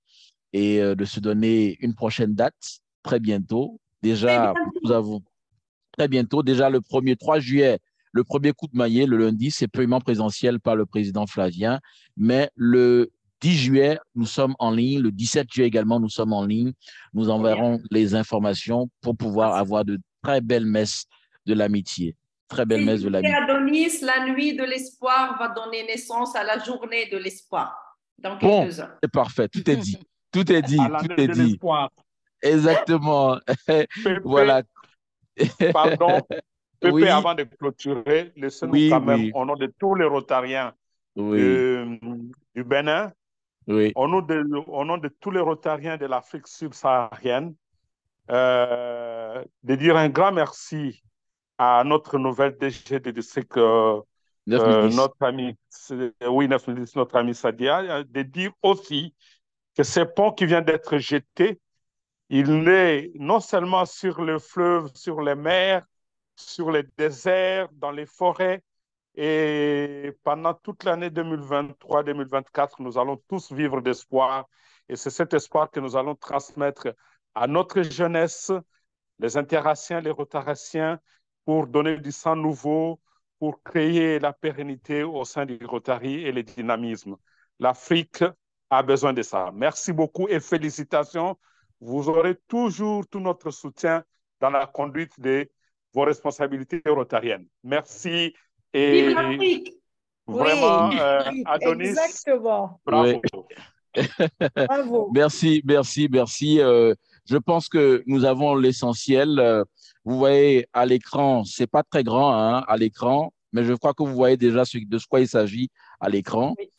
et de se donner une prochaine date très bientôt. Déjà, nous avons très bientôt, déjà le 3 juillet, le premier coup de maillet, le lundi, c'est paiement présentiel par le président Flavien, mais le 10 juillet, nous sommes en ligne, le 17 juillet également, nous sommes en ligne. Nous enverrons les informations pour pouvoir avoir de très belles messes de l'amitié. Très belle messe de l'amitié. Adonis, la nuit de l'espoir va donner naissance à la journée de l'espoir dans quelques heures. C'est parfait, tout est dit. Tout est dit, tout est dit. Exactement. Voilà. Pardon, Pépé, oui. Avant de clôturer, laissez-nous quand même, au nom de tous les Rotariens du Bénin, au nom de tous les Rotariens de l'Afrique subsaharienne, de dire un grand merci à notre nouvelle DG de district, notre ami, notre ami Sadia, de dire aussi que ce pont qui vient d'être jeté, il est non seulement sur le fleuve, sur les mers, sur les déserts, dans les forêts, et pendant toute l'année 2023-2024, nous allons tous vivre d'espoir, et c'est cet espoir que nous allons transmettre à notre jeunesse, les Interraciens, les Rotaraciens, pour donner du sang nouveau, pour créer la pérennité au sein du Rotary et le dynamisme. L'Afrique a besoin de ça. Merci beaucoup et félicitations. Vous aurez toujours tout notre soutien dans la conduite de vos responsabilités rotariennes. Merci. Et vive l'Afrique! Vraiment, oui, Adonis, exactement. bravo. Bravo. Merci. Je pense que nous avons l'essentiel. Vous voyez à l'écran, c'est pas très grand hein, à l'écran, mais je crois que vous voyez déjà de quoi il s'agit à l'écran. Oui.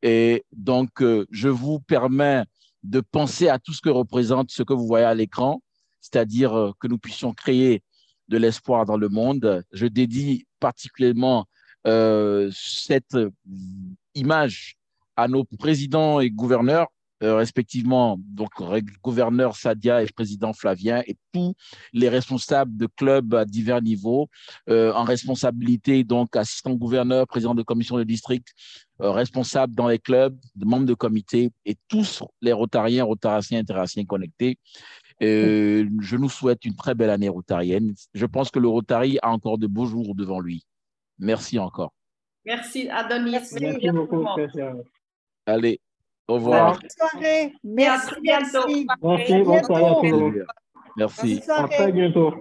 Et donc, je vous permets de penser à tout ce que représente ce que vous voyez à l'écran, c'est-à-dire que nous puissions créer de l'espoir dans le monde. Je dédie particulièrement cette image à nos présidents et gouverneurs, respectivement, donc gouverneur Sadia et président Flavien, et tous les responsables de clubs à divers niveaux, en responsabilité, donc assistant gouverneur, président de commission de district, responsables dans les clubs, membres de comité, et tous les rotariens, rotaraciens, interraciens connectés. Je nous souhaite une très belle année rotarienne. Je pense que le Rotary a encore de beaux jours devant lui. Merci encore. Merci, Adonis. Merci beaucoup. Allez, au revoir. Bonne soirée. Merci, À bientôt. merci. Merci, À bonne soirée à bientôt. tous. Merci. Bonne soirée. À très bientôt.